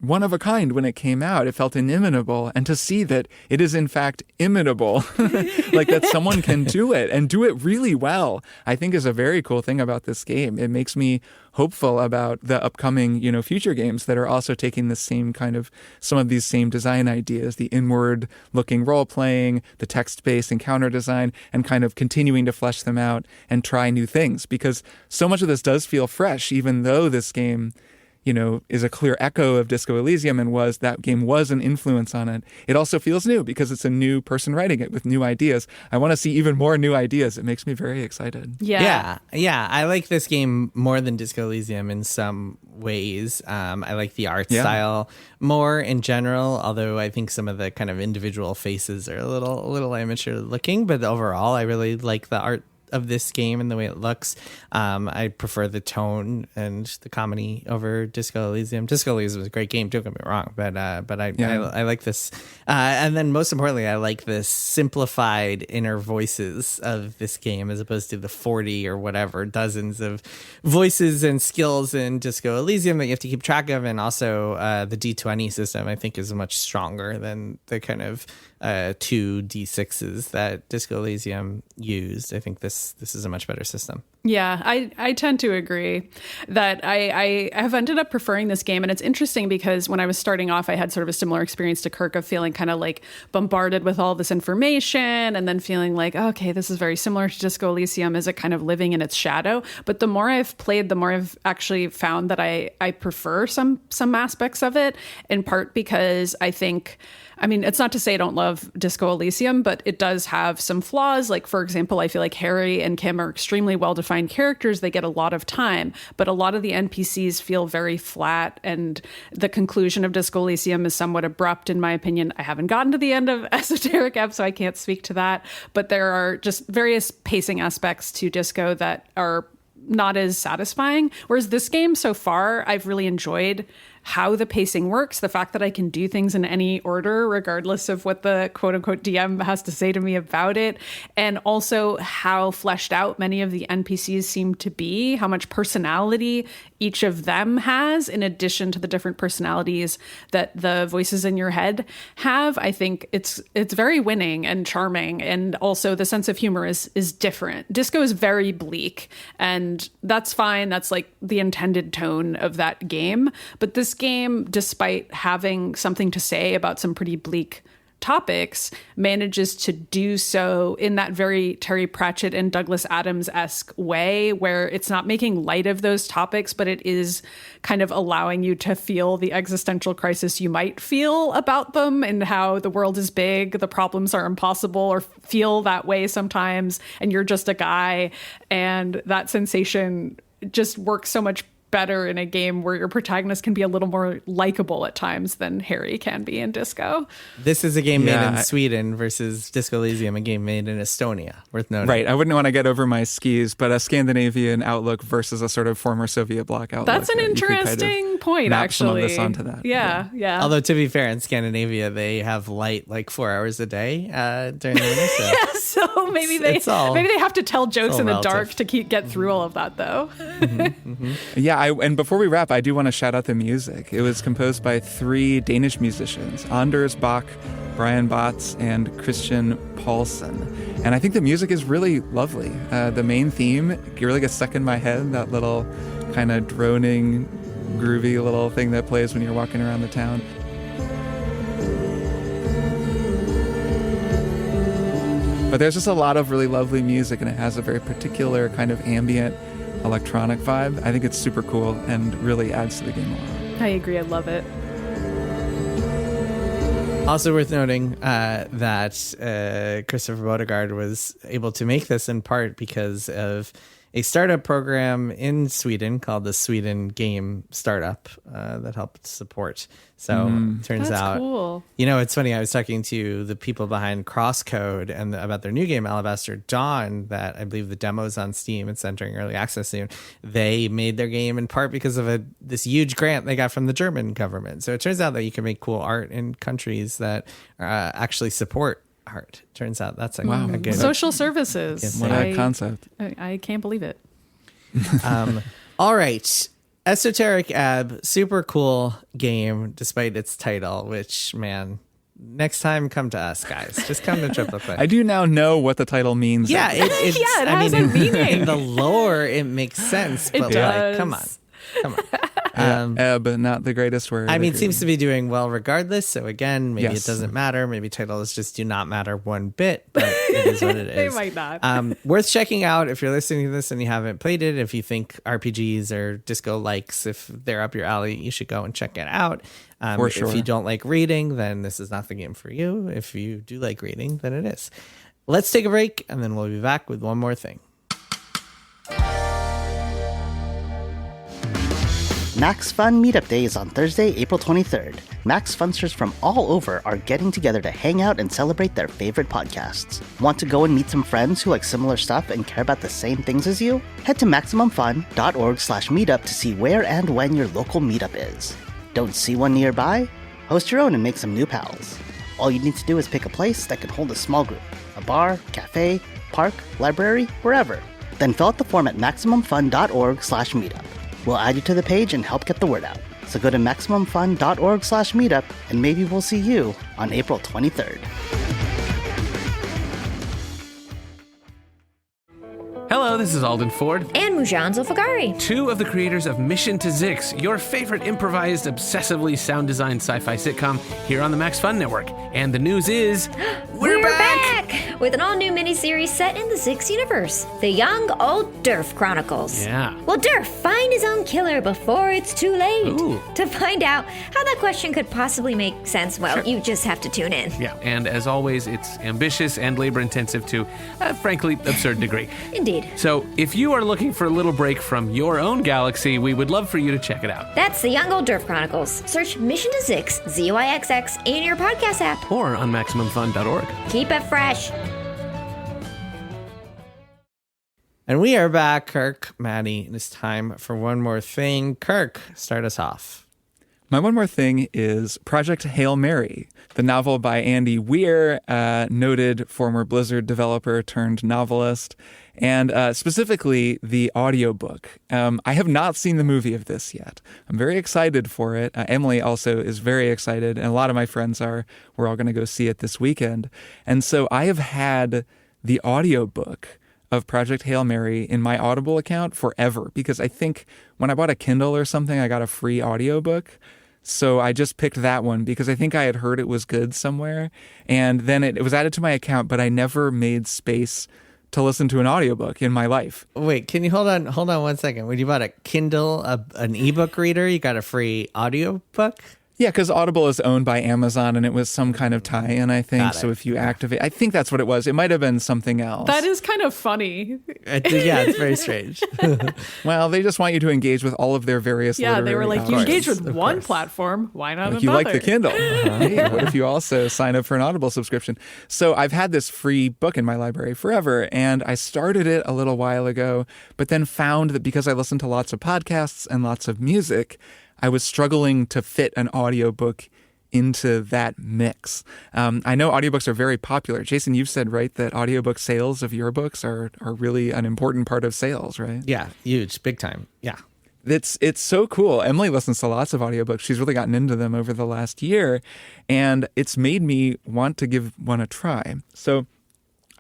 one of a kind when it came out. It felt inimitable. And to see that it is in fact imitable, like that someone can do it and do it really well, I think is a very cool thing about this game. It makes me hopeful about the upcoming, future games that are also taking the same kind of, some of these same design ideas, the inward looking role playing, the text-based encounter design, and kind of continuing to flesh them out and try new things, because so much of this does feel fresh, even though this game is a clear echo of Disco Elysium and that game was an influence on it. It also feels new because it's a new person writing it with new ideas. I want to see even more new ideas. It makes me very excited. Yeah. I like this game more than Disco Elysium in some ways. I like the art style more in general, although I think some of the kind of individual faces are a little amateur looking, but overall I really like the art of this game and the way it looks. I prefer the tone and the comedy over Disco Elysium. Disco Elysium is a great game, don't get me wrong, but I like this. And then most importantly, I like the simplified inner voices of this game as opposed to the 40 or whatever dozens of voices and skills in Disco Elysium that you have to keep track of. And also the D20 system, I think, is much stronger than the kind of 2 D6s that Disco Elysium used. I think this this is a much better system. Yeah, I tend to agree that I have ended up preferring this game. And it's interesting because when I was starting off, I had sort of a similar experience to Kirk of feeling kind of like bombarded with all this information and then feeling like, okay, this is very similar to Disco Elysium. Is it kind of living in its shadow? But the more I've played, the more I've actually found that I prefer some aspects of it, in part because I think, I mean, it's not to say I don't love Disco Elysium, but it does have some flaws. Like, for example, I feel like Harry and Kim are extremely well-defined characters. They get a lot of time, but a lot of the NPCs feel very flat. And the conclusion of Disco Elysium is somewhat abrupt, in my opinion. I haven't gotten to the end of Esoteric Ebb, so I can't speak to that. But there are just various pacing aspects to Disco that are not as satisfying. Whereas this game so far, I've really enjoyed how the pacing works, the fact that I can do things in any order, regardless of what the quote unquote DM has to say to me about it. And also how fleshed out many of the NPCs seem to be, how much personality each of them has, in addition to the different personalities that the voices in your head have. I think it's very winning and charming. And also the sense of humor is different. Disco is very bleak, and that's fine. That's like the intended tone of that game. But this game, despite having something to say about some pretty bleak topics, manages to do so in that very Terry Pratchett and Douglas Adams-esque way, where it's not making light of those topics, but it is kind of allowing you to feel the existential crisis you might feel about them, and how the world is big, the problems are impossible, or feel that way sometimes, and you're just a guy. And that sensation just works so much better in a game where your protagonist can be a little more likable at times than Harry can be in Disco. This is a game made in Sweden versus Disco Elysium, a game made in Estonia. Worth noting. Right. I wouldn't want to get over my skis, but a Scandinavian outlook versus a sort of former Soviet bloc outlook. That's an interesting point, actually. Some of this onto that. Yeah. Although, to be fair, in Scandinavia, they have light like 4 hours a day during the winter. So, yeah, so maybe they have to tell jokes in the dark to get through all of that, though. Yeah. And before we wrap, I do want to shout out the music. It was composed by 3 Danish musicians, Anders Bach, Brian Batz, and Kristian Paulsen. And I think the music is really lovely. The main theme really gets stuck in my head, that little kind of droning, groovy little thing that plays when you're walking around the town. But there's just a lot of really lovely music, and it has a very particular kind of ambient electronic vibe. I think it's super cool and really adds to the game a lot. I agree. I love it. Also worth noting that Christopher Bodegard was able to make this in part because of a startup program in Sweden called the Sweden Game Startup that helped support. So turns That's out, cool. You know, it's funny. I was talking to the people behind Crosscode and about their new game, Alabaster Dawn, that I believe the demo's on Steam. It's entering early access soon. They made their game in part because of this huge grant they got from the German government. So it turns out that you can make cool art in countries that actually support art. Turns out that's a good social services. Yes, what a concept. I can't believe it. All right. Esoteric Ebb, super cool game despite its title, which, man, next time come to us, guys. Just come to Triple Play. I do now know what the title means. Yeah, it has a meaning. In the lore, it makes sense, but like, come on. Ebb, not the greatest word. I mean, it seems to be doing well regardless. So again, maybe Yes. it doesn't matter. Maybe titles just do not matter one bit, but it is what it is. They might not. Worth checking out if you're listening to this and you haven't played it. If you think RPGs or disco likes, if they're up your alley, you should go and check it out. For sure. If you don't like reading, then this is not the game for you. If you do like reading, then it is. Let's take a break, and then we'll be back with one more thing. Max Fun Meetup Day is on Thursday, April 23rd. Max Funsters from all over are getting together to hang out and celebrate their favorite podcasts. Want to go and meet some friends who like similar stuff and care about the same things as you? Head to MaximumFun.org/meetup to see where and when your local meetup is. Don't see one nearby? Host your own and make some new pals. All you need to do is pick a place that can hold a small group. A bar, cafe, park, library, wherever. Then fill out the form at MaximumFun.org/meetup. We'll add you to the page and help get the word out. So go to MaximumFun.org/meetup and maybe we'll see you on April 23rd. this is Alden Ford. And Mujan Zulfagari. Two of the creators of Mission to Zix, your favorite improvised, obsessively sound-designed sci-fi sitcom here on the Max Fun Network. And the news is... We're back! With an all-new miniseries set in the Zix universe, The Young Old Durf Chronicles. Yeah. Will Durf find his own killer before it's too late? Ooh. To find out how that question could possibly make sense, well, you just have to tune in. Yeah, and as always, it's ambitious and labor-intensive to, frankly, absurd degree. Indeed. So, if you are looking for a little break from your own galaxy, we would love for you to check it out. That's The Young Old Durf Chronicles. Search Mission to Zix, ZYXX, in your podcast app. Or on MaximumFun.org. Keep it fresh. And we are back, Kirk, Maddy. It is time for one more thing. Kirk, start us off. My one more thing is Project Hail Mary, the novel by Andy Weir, noted former Blizzard developer turned novelist, and specifically the audiobook. I have not seen the movie of this yet. I'm very excited for it. Emily also is very excited, and a lot of my friends are. We're all going to go see it this weekend. And so I have had the audiobook of Project Hail Mary in my Audible account forever, because I think when I bought a Kindle or something, I got a free audiobook. So I just picked that one because I think I had heard it was good somewhere. And then it was added to my account, but I never made space to listen to an audiobook in my life. Wait, can you hold on 1 second? When you bought a Kindle, an ebook reader, you got a free audiobook? Yeah, because Audible is owned by Amazon, and it was some kind of tie-in, I think. So if you activate... I think that's what it was. It might have been something else. That is kind of funny. Yeah, it's very strange. Well, they just want you to engage with all of their various literary They were like, you outlets. engage with one platform, why not Like, another? you like the Kindle. Hey, what if you also sign up for an Audible subscription? So I've had this free book in my library forever, and I started it a little while ago, but then found that because I listened to lots of podcasts and lots of music, I was struggling to fit an audiobook into that mix. I know audiobooks are very popular. Jason, you've said, right, that audiobook sales of your books are really an important part of sales, right? Yeah, huge, big time. Yeah. It's so cool. Emily listens to lots of audiobooks. She's really gotten into them over the last year, and it's made me want to give one a try. So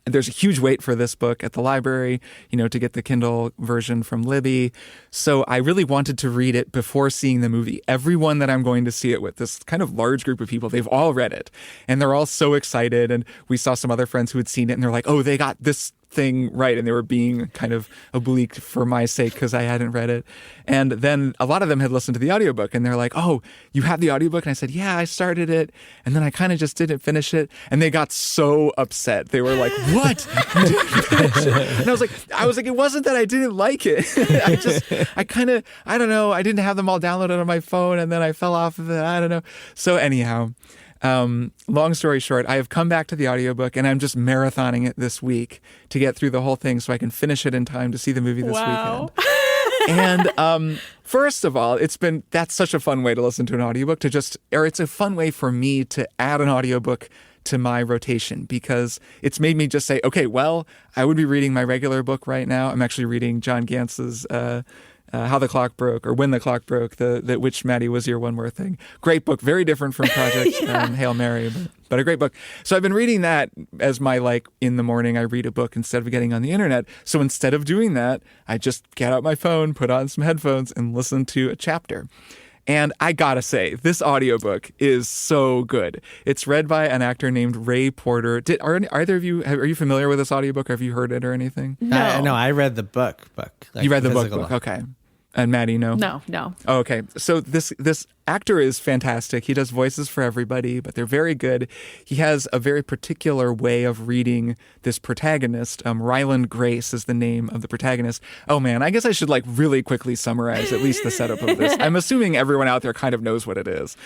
there's a huge wait for this book at the library, to get the Kindle version from Libby. So I really wanted to read it before seeing the movie. Everyone that I'm going to see it with, this kind of large group of people, they've all read it. And they're all so excited. And we saw some other friends who had seen it, and they're like, oh, they got this thing right, and they were being kind of oblique for my sake because I hadn't read it. And then a lot of them had listened to the audiobook, and they're like, oh, you have the audiobook? And I said, yeah, I started it, and then I kind of just didn't finish it. And they got so upset. They were like, what? You didn't finish it? And I was like, it wasn't that I didn't like it. I don't know, I didn't have them all downloaded on my phone, and then I fell off of it. I don't know. So anyhow, long story short, I have come back to the audiobook, and I'm just marathoning it this week to get through the whole thing so I can finish it in time to see the movie this weekend. And first of all, that's such a fun way to listen to an audiobook, it's a fun way for me to add an audiobook to my rotation, because it's made me just say, okay, well, I would be reading my regular book right now. I'm actually reading John Gantz's How the Clock Broke, or When the Clock Broke, which, Maddy, was your one more thing. Great book, very different from Project Hail Mary, but a great book. So I've been reading that as my, in the morning, I read a book instead of getting on the internet. So instead of doing that, I just get out my phone, put on some headphones, and listen to a chapter. And I gotta say, this audiobook is so good. It's read by an actor named Ray Porter. Are either of you, are you familiar with this audiobook? Have you heard it or anything? No. I read the book. You read the book. Okay. And Maddy, no? No. Oh, okay. So this actor is fantastic. He does voices for everybody, but they're very good. He has a very particular way of reading this protagonist. Ryland Grace is the name of the protagonist. Oh, man, I guess I should really quickly summarize at least the setup of this. I'm assuming everyone out there kind of knows what it is,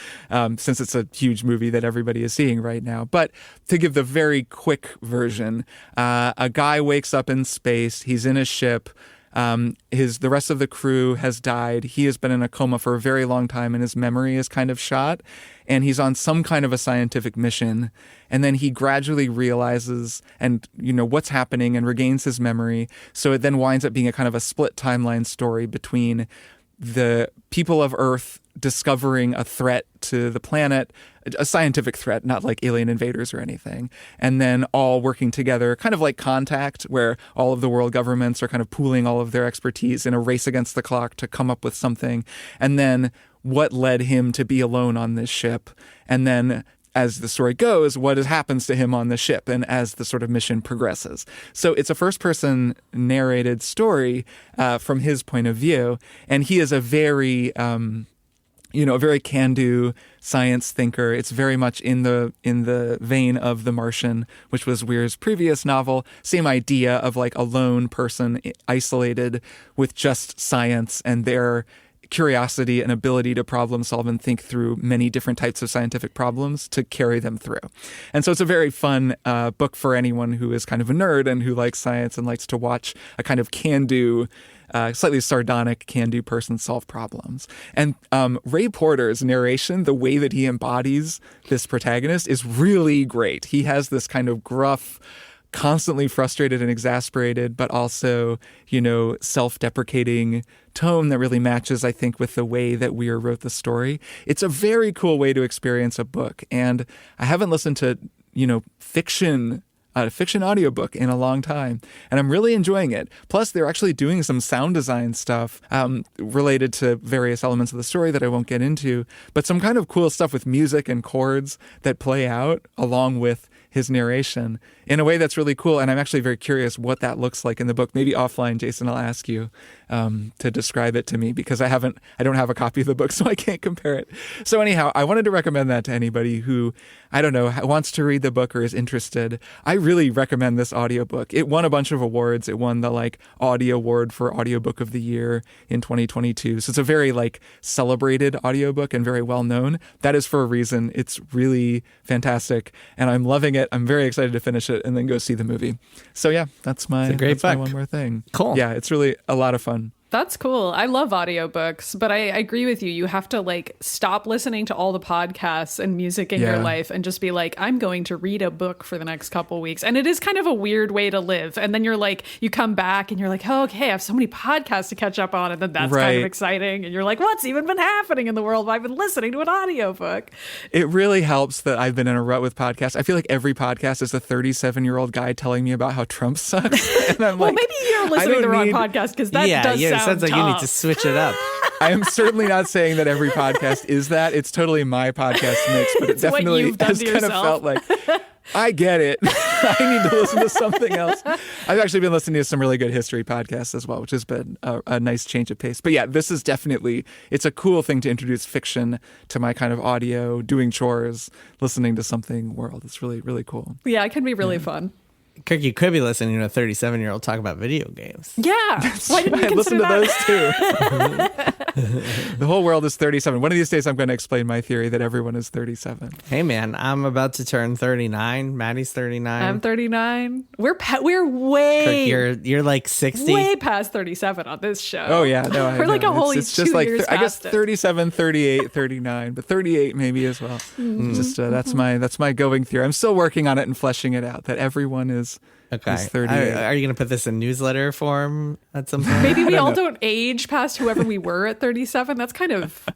since it's a huge movie that everybody is seeing right now. But to give the very quick version, a guy wakes up in space. He's in a ship. The rest of the crew has died. He has been in a coma for a very long time, and his memory is kind of shot. And he's on some kind of a scientific mission. And then he gradually realizes what's happening and regains his memory. So it then winds up being a kind of a split timeline story between the people of Earth discovering a threat to the planet, a scientific threat, not like alien invaders or anything, and then all working together, kind of like Contact, where all of the world governments are kind of pooling all of their expertise in a race against the clock to come up with something, and then what led him to be alone on this ship, and then as the story goes, what happens to him on the ship and as the sort of mission progresses. So it's a first-person narrated story from his point of view, and he is a very a very can-do science thinker. It's very much in the vein of The Martian, which was Weir's previous novel. Same idea of like a lone person isolated with just science and their curiosity and ability to problem solve and think through many different types of scientific problems to carry them through. And so it's a very fun book for anyone who is kind of a nerd and who likes science and likes to watch a kind of can-do, slightly sardonic can-do person solve problems. And Ray Porter's narration, the way that he embodies this protagonist is really great. He has this kind of gruff, constantly frustrated and exasperated, but also, self-deprecating tone that really matches, I think, with the way that Weir wrote the story. It's a very cool way to experience a book. And I haven't listened to, fiction audiobook in a long time, and I'm really enjoying it. Plus, they're actually doing some sound design stuff related to various elements of the story that I won't get into, but some kind of cool stuff with music and chords that play out along with his narration in a way that's really cool. And I'm actually very curious what that looks like in the book. Maybe offline, Jason, I'll ask you to describe it to me, because I don't have a copy of the book, so I can't compare it. So anyhow, I wanted to recommend that to anybody who, wants to read the book or is interested. I really recommend this audiobook. It won a bunch of awards. It won the Audio Award for Audiobook of the Year in 2022. So it's a very celebrated audiobook and very well known. That is for a reason. It's really fantastic, and I'm loving it. I'm very excited to finish it and then go see the movie. So yeah, that's my one more thing. Cool. Yeah, it's really a lot of fun. That's cool. I love audiobooks, but I agree with you. You have to stop listening to all the podcasts and music in your life and just be like, I'm going to read a book for the next couple weeks. And it is kind of a weird way to live. And then you're you come back and you're like, oh, okay, I have so many podcasts to catch up on. And then that's kind of exciting. And you're like, what's even been happening in the world? I've been listening to an audiobook. It really helps that I've been in a rut with podcasts. I feel like every podcast is a 37-year-old guy telling me about how Trump sucks. And I'm maybe you're listening to the wrong podcast, because that does sound sounds like tough. you need to switch it up. I am certainly not saying that every podcast is that. It's totally my podcast mix, but it definitely has kind of felt like, I get it. I need to listen to something else. I've actually been listening to some really good history podcasts as well, which has been a nice change of pace. But yeah, this is definitely, it's a cool thing to introduce fiction to my kind of audio, doing chores, listening to something world. It's really, really cool. Yeah, it can be really fun. Kirk, you could be listening to a 37-year-old talk about video games. Yeah. Why didn't you listen to that? those too. The whole world is 37. One of these days I'm going to explain my theory that everyone is 37. Hey man, I'm about to turn 39. Maddie's 39. I'm 39. We're way Kirk, you're like 60. Way past 37 on this show. Oh yeah, no, we're like a whole it's 2 just years I guess past it. 37, 38, 39, but 38 maybe as well. Just that's my going theory. I'm still working on it and fleshing it out, that everyone is Okay. 38. Are you going to put this in newsletter form at some point? Maybe we all don't age past whoever we were at 37. That's kind of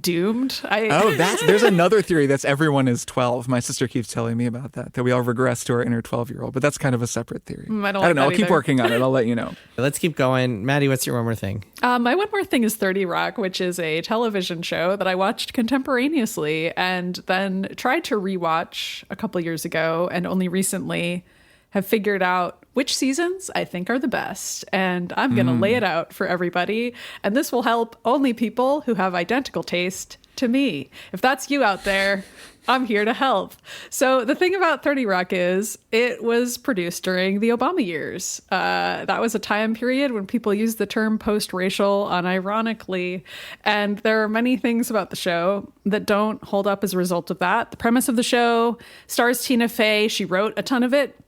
doomed. There's another theory that's everyone is 12. My sister keeps telling me about that we all regress to our inner 12-year-old, but that's kind of a separate theory. I don't know. I'll keep working on it. I'll let you know. Let's keep going. Maddie, what's your one more thing? My one more thing is 30 Rock, which is a television show that I watched contemporaneously and then tried to rewatch a couple years ago, and only recently have figured out which seasons I think are the best. And I'm going to lay it out for everybody. And this will help only people who have identical taste to me. If that's you out there, I'm here to help. So the thing about 30 Rock is it was produced during the Obama years. That was a time period when people used the term post-racial unironically. And there are many things about the show that don't hold up as a result of that. The premise of the show stars Tina Fey. She wrote a ton of it.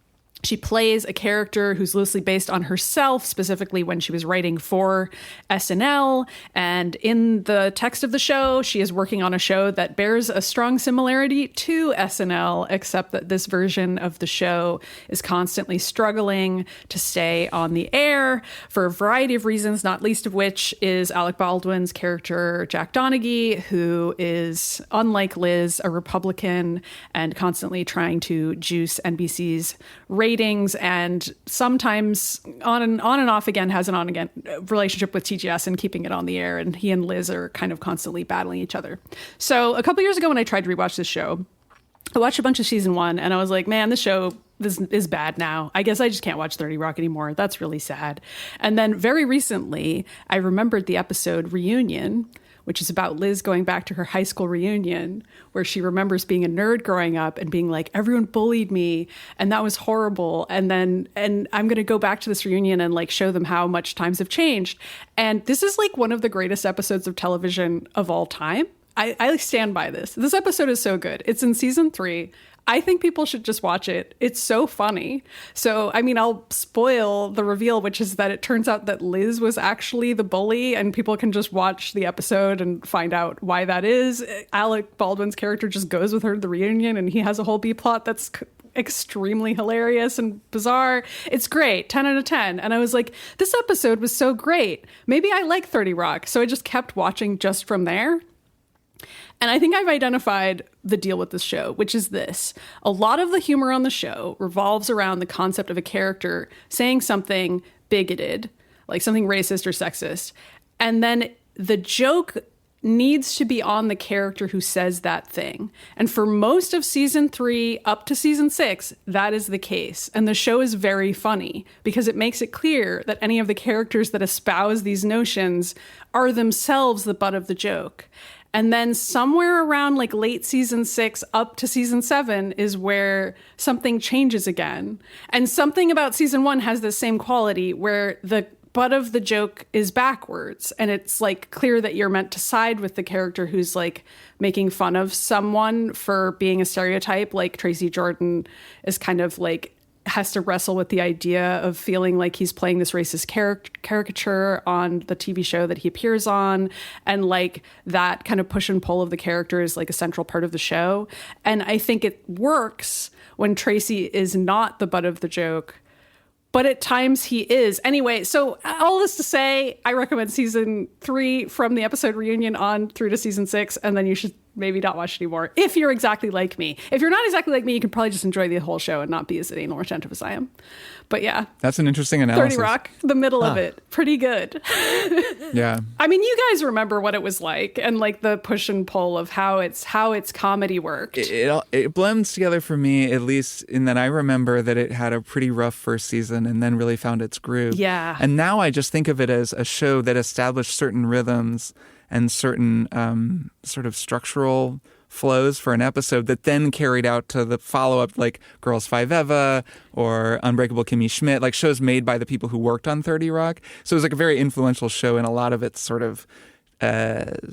She plays a character who's loosely based on herself, specifically when she was writing for SNL. And in the text of the show, she is working on a show that bears a strong similarity to SNL, except that this version of the show is constantly struggling to stay on the air for a variety of reasons, not least of which is Alec Baldwin's character, Jack Donaghy, who is, unlike Liz, a Republican and constantly trying to juice NBC's ratings, and sometimes on and off again has an on again relationship with TGS and keeping it on the air. And he and Liz are kind of constantly battling each other. So a couple years ago when I tried to rewatch this show, I watched a bunch of season 1 and I was like, man, this show is bad now. I guess I just can't watch 30 Rock anymore. That's really sad. And then very recently, I remembered the episode Reunion, which is about Liz going back to her high school reunion, where she remembers being a nerd growing up and being like, everyone bullied me and that was horrible. And I'm going to go back to this reunion and like show them how much times have changed. And this is like one of the greatest episodes of television of all time. I stand by this. This episode is so good. It's in season 3. I think people should just watch it. It's so funny. So, I mean, I'll spoil the reveal, which is that it turns out that Liz was actually the bully, and people can just watch the episode and find out why that is. Alec Baldwin's character just goes with her to the reunion, and he has a whole B-plot that's extremely hilarious and bizarre. It's great. 10 out of 10. And I was like, this episode was so great. Maybe I like 30 Rock. So I just kept watching just from there. And I think I've identified the deal with this show, which is this. A lot of the humor on the show revolves around the concept of a character saying something bigoted, like something racist or sexist. And then the joke needs to be on the character who says that thing. And for most of season 3 up to season 6, that is the case. And the show is very funny because it makes it clear that any of the characters that espouse these notions are themselves the butt of the joke. And then somewhere around like late season 6 up to season 7 is where something changes again. And something about season 1 has the same quality where the butt of the joke is backwards. And it's like clear that you're meant to side with the character who's like making fun of someone for being a stereotype. Like Tracy Jordan is kind of like has to wrestle with the idea of feeling like he's playing this racist caricature on the TV show that he appears on. And like that kind of push and pull of the character is like a central part of the show. And I think it works when Tracy is not the butt of the joke, but at times he is. Anyway, so all this to say, I recommend season 3 from the episode Reunion on through to season 6, and then you should maybe not watch anymore if you're exactly like me. If you're not exactly like me, you can probably just enjoy the whole show and not be as anal retentive as I am. But yeah. That's an interesting analysis. 30 Rock, the middle of it. Pretty good. Yeah. I mean, you guys remember what it was like and like the push and pull of how its comedy worked. It blends together for me, at least in that I remember that it had a pretty rough first season and then really found its groove. Yeah. And now I just think of it as a show that established certain rhythms and certain sort of structural flows for an episode that then carried out to the follow-up, like Girls 5 Eva or Unbreakable Kimmy Schmidt, like shows made by the people who worked on 30 Rock. So it was like a very influential show in a lot of its sort of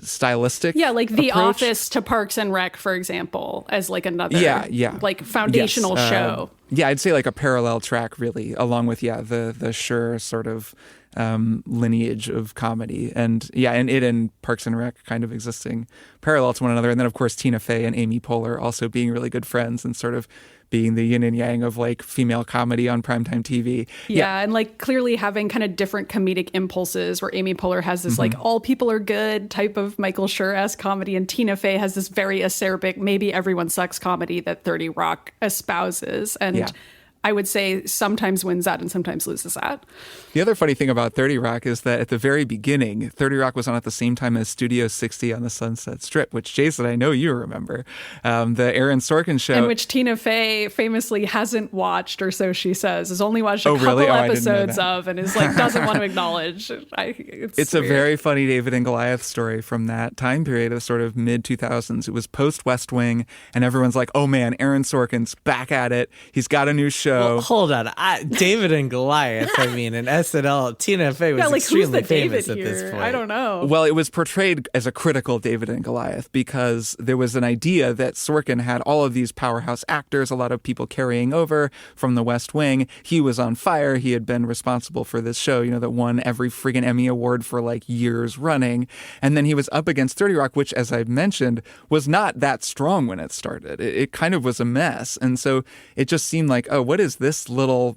stylistic like The approach. Office to Parks and Rec, for example, as like another like foundational show. Yeah, I'd say like a parallel track, really, along with the Sure sort of lineage of comedy, and it and Parks and Rec kind of existing parallel to one another. And then of course Tina Fey and Amy Poehler also being really good friends and sort of being the yin and yang of like female comedy on primetime TV. Yeah, and like clearly having kind of different comedic impulses, where Amy Poehler has this like all people are good type of Michael Schur-esque comedy, and Tina Fey has this very acerbic, maybe everyone sucks comedy that 30 Rock espouses. And I would say sometimes wins at and sometimes loses at. The other funny thing about 30 Rock is that at the very beginning, 30 Rock was on at the same time as Studio 60 on the Sunset Strip, which, Jason, I know you remember. The Aaron Sorkin show. And which Tina Fey famously hasn't watched, or so she says, has only watched a couple episodes of, and is like, doesn't want to acknowledge. It's a very funny David and Goliath story from that time period of sort of mid-2000s. It was post-West Wing, and everyone's like, oh man, Aaron Sorkin's back at it. He's got a new show. show. Well, hold on. David and Goliath, I mean, in SNL, Tina Fey was extremely famous at this point. I don't know. Well, it was portrayed as a critical David and Goliath because there was an idea that Sorkin had all of these powerhouse actors, a lot of people carrying over from the West Wing. He was on fire. He had been responsible for this show, that won every friggin' Emmy Award for like years running. And then he was up against 30 Rock, which, as I mentioned, was not that strong when it started. It kind of was a mess. And so it just seemed like, oh, what is this little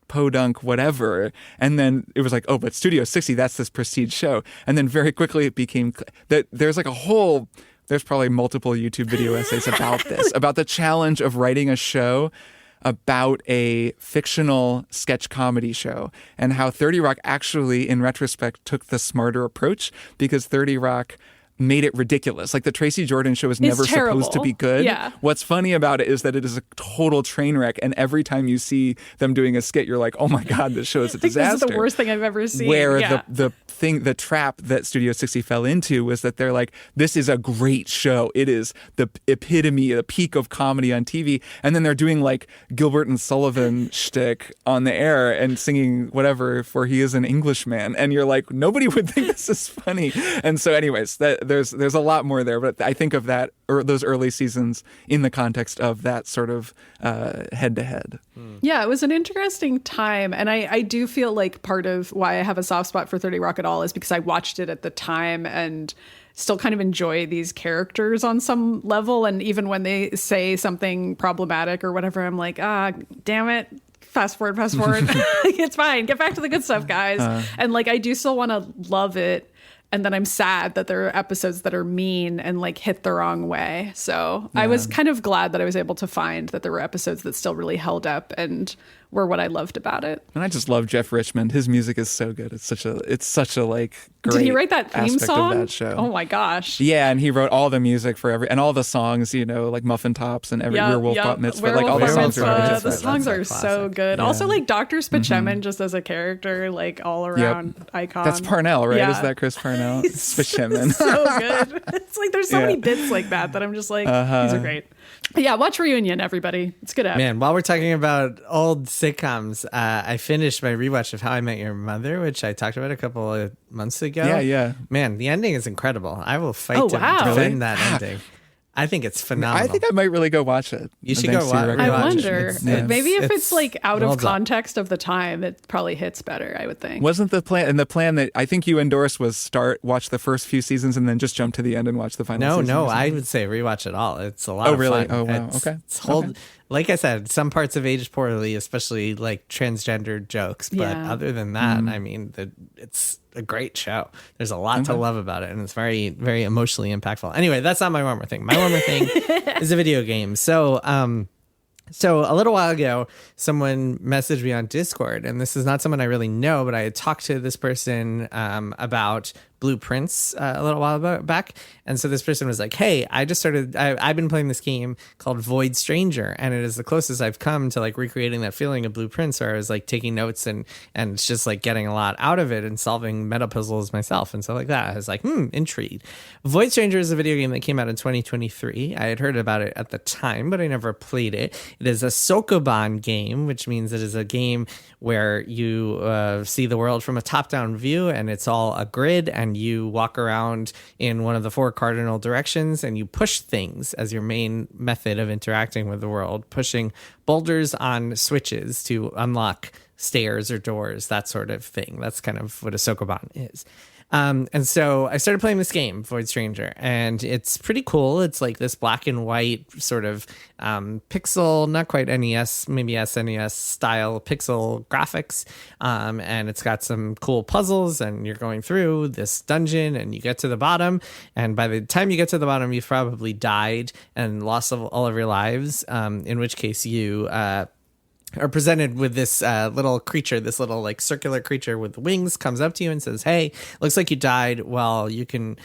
podunk whatever? And then it was like, oh, but Studio 60, that's this prestige show. And then very quickly it became that there's like there's probably multiple YouTube video essays about this, about the challenge of writing a show about a fictional sketch comedy show and how 30 Rock actually, in retrospect, took the smarter approach because 30 Rock made it ridiculous. Like the Tracy Jordan show is never supposed to be good. Yeah. What's funny about it is that it is a total train wreck. And every time you see them doing a skit, you're like, oh my God, this show is a disaster. This is the worst thing I've ever seen. Where the trap that Studio 60 fell into was that they're like, this is a great show. It is the epitome, the peak of comedy on TV. And then they're doing like Gilbert and Sullivan shtick on the air and singing whatever for He Is an Englishman. And you're like, nobody would think this is funny. And so anyways, there's a lot more there, but I think of that or those early seasons in the context of that sort of head-to-head. Yeah, it was an interesting time. And I do feel like part of why I have a soft spot for 30 Rock at all is because I watched it at the time and still kind of enjoy these characters on some level. And even when they say something problematic or whatever, I'm like, damn it. Fast forward. It's fine. Get back to the good stuff, guys. And like, I do still want to love it. And then I'm sad that there are episodes that are mean and like hit the wrong way. So I was kind of glad that I was able to find that there were episodes that still really held up and were what I loved about it. And I just love Jeff Richmond. His music is so good. It's such a like great. Did he write that theme song? Of that show. Oh my gosh. Yeah, and he wrote all the music for and all the songs, like Muffin Tops and every Werewolf Bat Mitzvah. Like all the songs are the songs are so good. Yeah. Also like Dr. Spaceman just as a character, like all around icon. That's Parnell, right? Yeah. Is that Chris Parnell? Spaceman. So good. It's like there's so many bits like that I'm just like, these are great. But yeah, watch Reunion, everybody. It's good. Man, while we're talking about old sitcoms, I finished my rewatch of How I Met Your Mother, which I talked about a couple of months ago. Yeah. Man, the ending is incredible. I will fight to defend that ending. I think it's phenomenal. I think I might really go watch it. You should go watch it. I wonder. Maybe if it's like out of context of the time, it probably hits better, I would think. Wasn't the plan, and the plan that I think you endorsed was watch the first few seasons and then just jump to the end and watch the final season? No, I would say rewatch it all. It's a lot of really? fun. Oh, wow. Okay. Like I said, some parts have aged poorly, especially like transgender jokes. But other than that, I mean, it's a great show. There's a lot to love about it, and it's very, very emotionally impactful. Anyway, that's not my one more thing. My one more thing is a video game. So a little while ago, someone messaged me on Discord, and this is not someone I really know, but I had talked to this person about blueprints a little while back. And so this person was like, hey, I've been playing this game called Void Stranger, and it is the closest I've come to like recreating that feeling of blueprints where I was like taking notes and it's just like getting a lot out of it and solving meta puzzles myself and stuff like that. I was like, intrigued. Void Stranger is a video game that came out in 2023. I had heard about it at the time, but I never played it. It is a Sokoban game, which means it is a game where you see the world from a top-down view, and it's all a grid, and you walk around in one of the 4 cardinal directions, and you push things as your main method of interacting with the world, pushing boulders on switches to unlock stairs or doors, that sort of thing. That's kind of what a Sokoban is. And so I started playing this game, Void Stranger, and it's pretty cool. It's like this black and white sort of pixel, not quite NES, maybe SNES style pixel graphics. And it's got some cool puzzles, and you're going through this dungeon and you get to the bottom. And by the time you get to the bottom, you've probably died and lost all of your lives, in which case you are presented with this little creature, this little like circular creature with wings, comes up to you and says, hey, looks like you died. Well, you can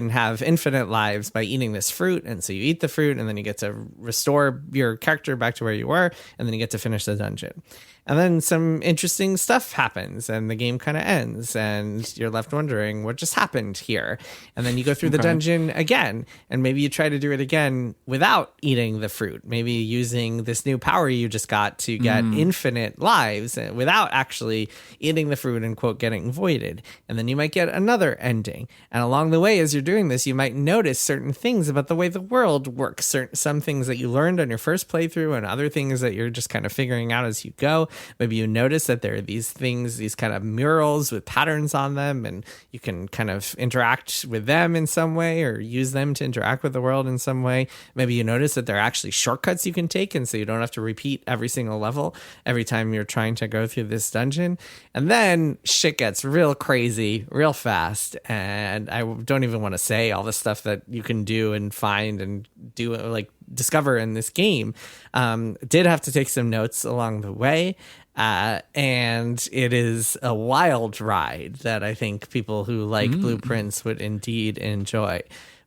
have infinite lives by eating this fruit. And so you eat the fruit, and then you get to restore your character back to where you were, and then you get to finish the dungeon. And then some interesting stuff happens, and the game kind of ends, and you're left wondering what just happened here. And then you go through the dungeon again, and maybe you try to do it again without eating the fruit, maybe using this new power you just got to get infinite lives without actually eating the fruit and, quote, getting voided. And then you might get another ending. And along the way, as you're doing this, you might notice certain things about the way the world works, some things that you learned on your first playthrough and other things that you're just kind of figuring out as you go. Maybe you notice that there are these things, these kind of murals with patterns on them, and you can kind of interact with them in some way or use them to interact with the world in some way. Maybe you notice that there are actually shortcuts you can take, and so you don't have to repeat every single level every time you're trying to go through this dungeon. And then shit gets real crazy real fast, and I don't even want to say all the stuff that you can do and find and do, like, discover in this game. Did have to take some notes along the way. And it is a wild ride that I think people who like blueprints would indeed enjoy.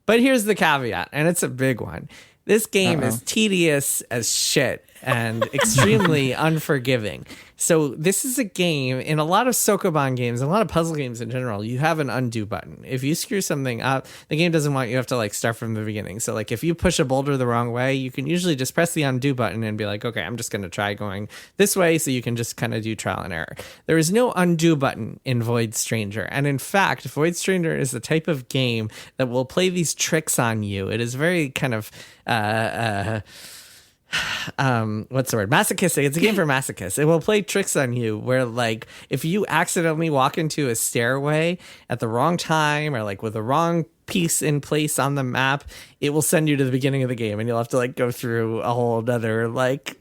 But here's the caveat, and it's a big one. This game is tedious as shit and extremely unforgiving. So this is a game, in a lot of Sokoban games, a lot of puzzle games in general, you have an undo button. If you screw something up, the game doesn't want you to have to, like, start from the beginning. So, like, if you push a boulder the wrong way, you can usually just press the undo button and be like, okay, I'm just going to try going this way, so you can just kind of do trial and error. There is no undo button in Void Stranger. And in fact, Void Stranger is the type of game that will play these tricks on you. It is very kind of what's the word? Masochistic. It's a game for masochists. It will play tricks on you where, like, if you accidentally walk into a stairway at the wrong time or, like, with the wrong piece in place on the map, it will send you to the beginning of the game, and you'll have to, like, go through a whole other, like,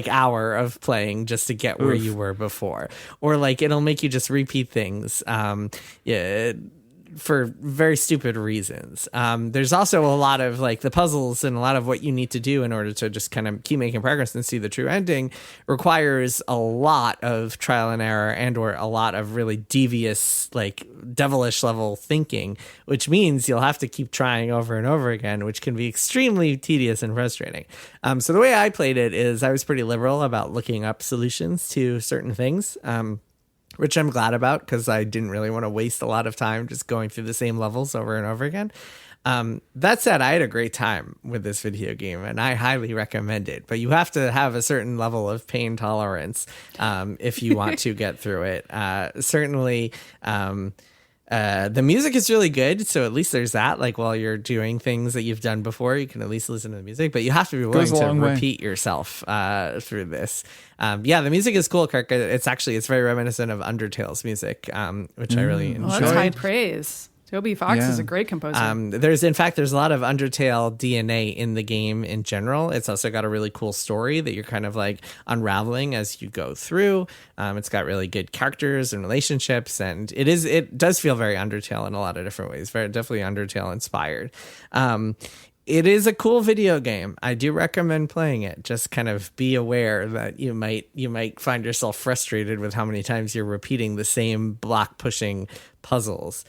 hour of playing just to get where you were before. Or, like, it'll make you just repeat things. For very stupid reasons. There's also a lot of, like, the puzzles and a lot of what you need to do in order to just kind of keep making progress and see the true ending requires a lot of trial and error and or a lot of really devious, like, devilish level thinking, which means you'll have to keep trying over and over again, which can be extremely tedious and frustrating. So the way I played it is I was pretty liberal about looking up solutions to certain things. Which I'm glad about, because I didn't really want to waste a lot of time just going through the same levels over and over again. That said, I had a great time with this video game, and I highly recommend it. But you have to have a certain level of pain tolerance if you want to get through it. Certainly, the music is really good, so at least there's that. Like, while you're doing things that you've done before, you can at least listen to the music, but you have to be willing to repeat yourself through this. The music is cool, Kirk. It's very reminiscent of Undertale's music, which I really enjoyed. Well, that's high praise. Toby Fox is a great composer. There's a lot of Undertale DNA in the game in general. It's also got a really cool story that you're kind of, like, unraveling as you go through. It's got really good characters and relationships, and it does feel very Undertale in a lot of different ways. Very definitely Undertale inspired. It is a cool video game. I do recommend playing it. Just kind of be aware that you might find yourself frustrated with how many times you're repeating the same block pushing puzzles.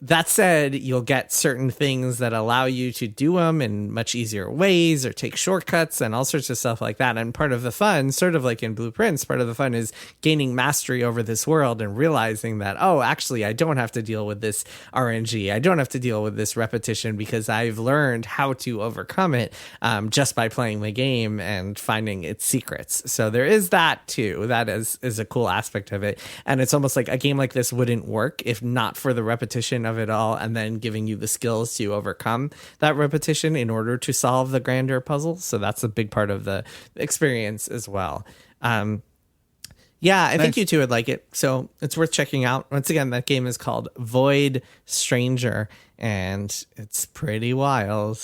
That said, you'll get certain things that allow you to do them in much easier ways or take shortcuts and all sorts of stuff like that. And part of the fun, sort of like in Blueprints, part of the fun is gaining mastery over this world and realizing that, oh, actually, I don't have to deal with this RNG. I don't have to deal with this repetition because I've learned how to overcome it just by playing the game and finding its secrets. So there is that too. That is a cool aspect of it. And it's almost like a game like this wouldn't work if not for the repetition of it all, and then giving you the skills to overcome that repetition in order to solve the grander puzzle. So that's a big part of the experience as well. I think you two would like it, so it's worth checking out. Once again, that game is called Void Stranger, and it's pretty wild.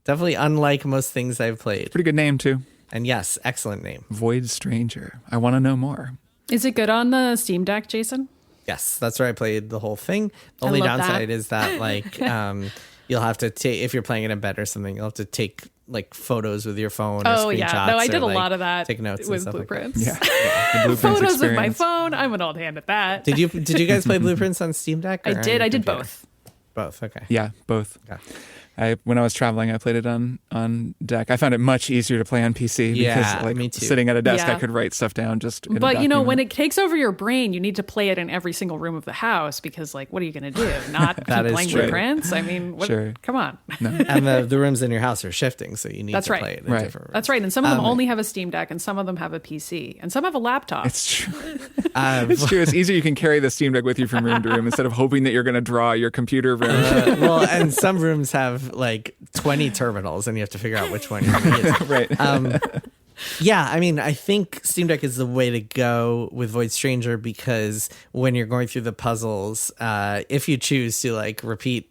Definitely unlike most things I've played. Pretty good name too. And yes, excellent name. Void Stranger. I want to know more. Is it good on the Steam Deck, Jason? Yes, that's where I played the whole thing. The only downside is that, like, you'll have to take, if you're playing it in bed or something, you'll have to take, like, photos with your phone or screenshots. Oh, yeah. No, I did a lot of that take notes with Blueprints. Like the Blueprints photos experience. with my phone. I'm an old hand at that. Did you guys play Blueprints on Steam Deck? I did both. Both, okay. Yeah, both. Okay. When I was traveling, I played it on deck. I found it much easier to play on PC because me too. sitting at a desk, Yeah. I could write stuff down just in a But document. when it takes over your brain, you need to play it in every single room of the house because, what are you going to do? Not keep That is playing true. blueprints? I mean, Sure. Come on. And the rooms in your house are shifting, so you need That's to right. play it in Right. different rooms. That's right. And some of them only have a Steam Deck, and some of them have a PC, and some have a laptop. It's true. It's true. It's easier. You can carry the Steam Deck with you from room to room instead of hoping that you're going to draw your computer room. Well, and some rooms have 20 terminals, and you have to figure out which one you need. Right. Yeah, I mean, I think Steam Deck is the way to go with Void Stranger because when you're going through the puzzles, if you choose to repeat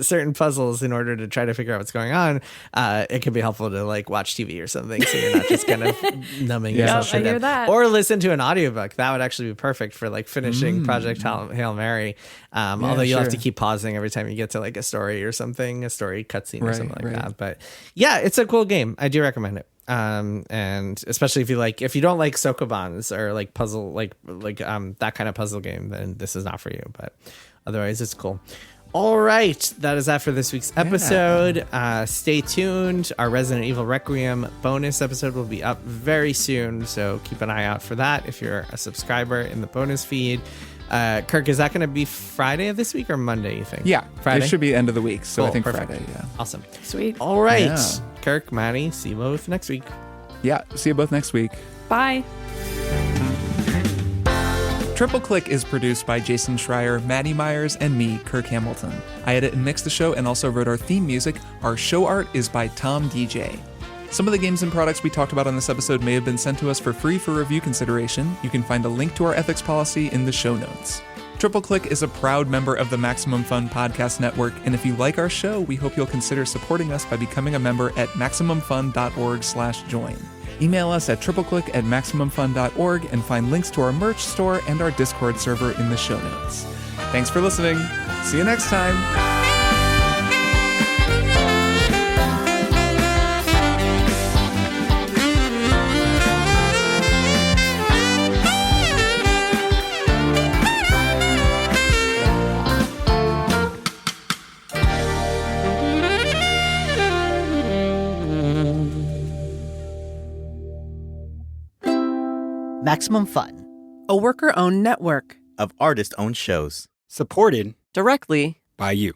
certain puzzles in order to try to figure out what's going on, it can be helpful to watch TV or something, so you're not just kind of numbing yourself I to hear death. that. Or listen to an audiobook. That would actually be perfect for finishing Project Hail Mary. Although you'll have to keep pausing every time you get to a story or something, a story cutscene or something like that. But yeah, it's a cool game. I do recommend it. And especially if you don't like Sokobans or puzzle that kind of puzzle game, then this is not for you. But otherwise, it's cool. All right, that is that for this week's episode. Stay tuned. Our Resident Evil Requiem bonus episode will be up very soon, so keep an eye out for that if you're a subscriber in the bonus feed. Kirk, is that going to be Friday of this week or Monday, you think? Yeah, Friday. It should be end of the week, so Cool, I think perfect. Friday. Yeah. Awesome. Sweet. All right, Yeah. Kirk, Maddy, see you both next week. Yeah. See you both next week. Bye. Triple Click is produced by Jason Schreier, Maddy Myers, and me, Kirk Hamilton. I edit and mix the show and also wrote our theme music. Our show art is by Tom DJ. Some of the games and products we talked about on this episode may have been sent to us for free for review consideration. You can find a link to our ethics policy in the show notes. Triple Click is a proud member of the Maximum Fun Podcast Network, and if you like our show, we hope you'll consider supporting us by becoming a member at MaximumFun.org/join. Email us at tripleclick@MaximumFun.org and find links to our merch store and our Discord server in the show notes. Thanks for listening. See you next time. Maximum Fun. A worker-owned network. Of artist-owned shows. Supported Directly by you.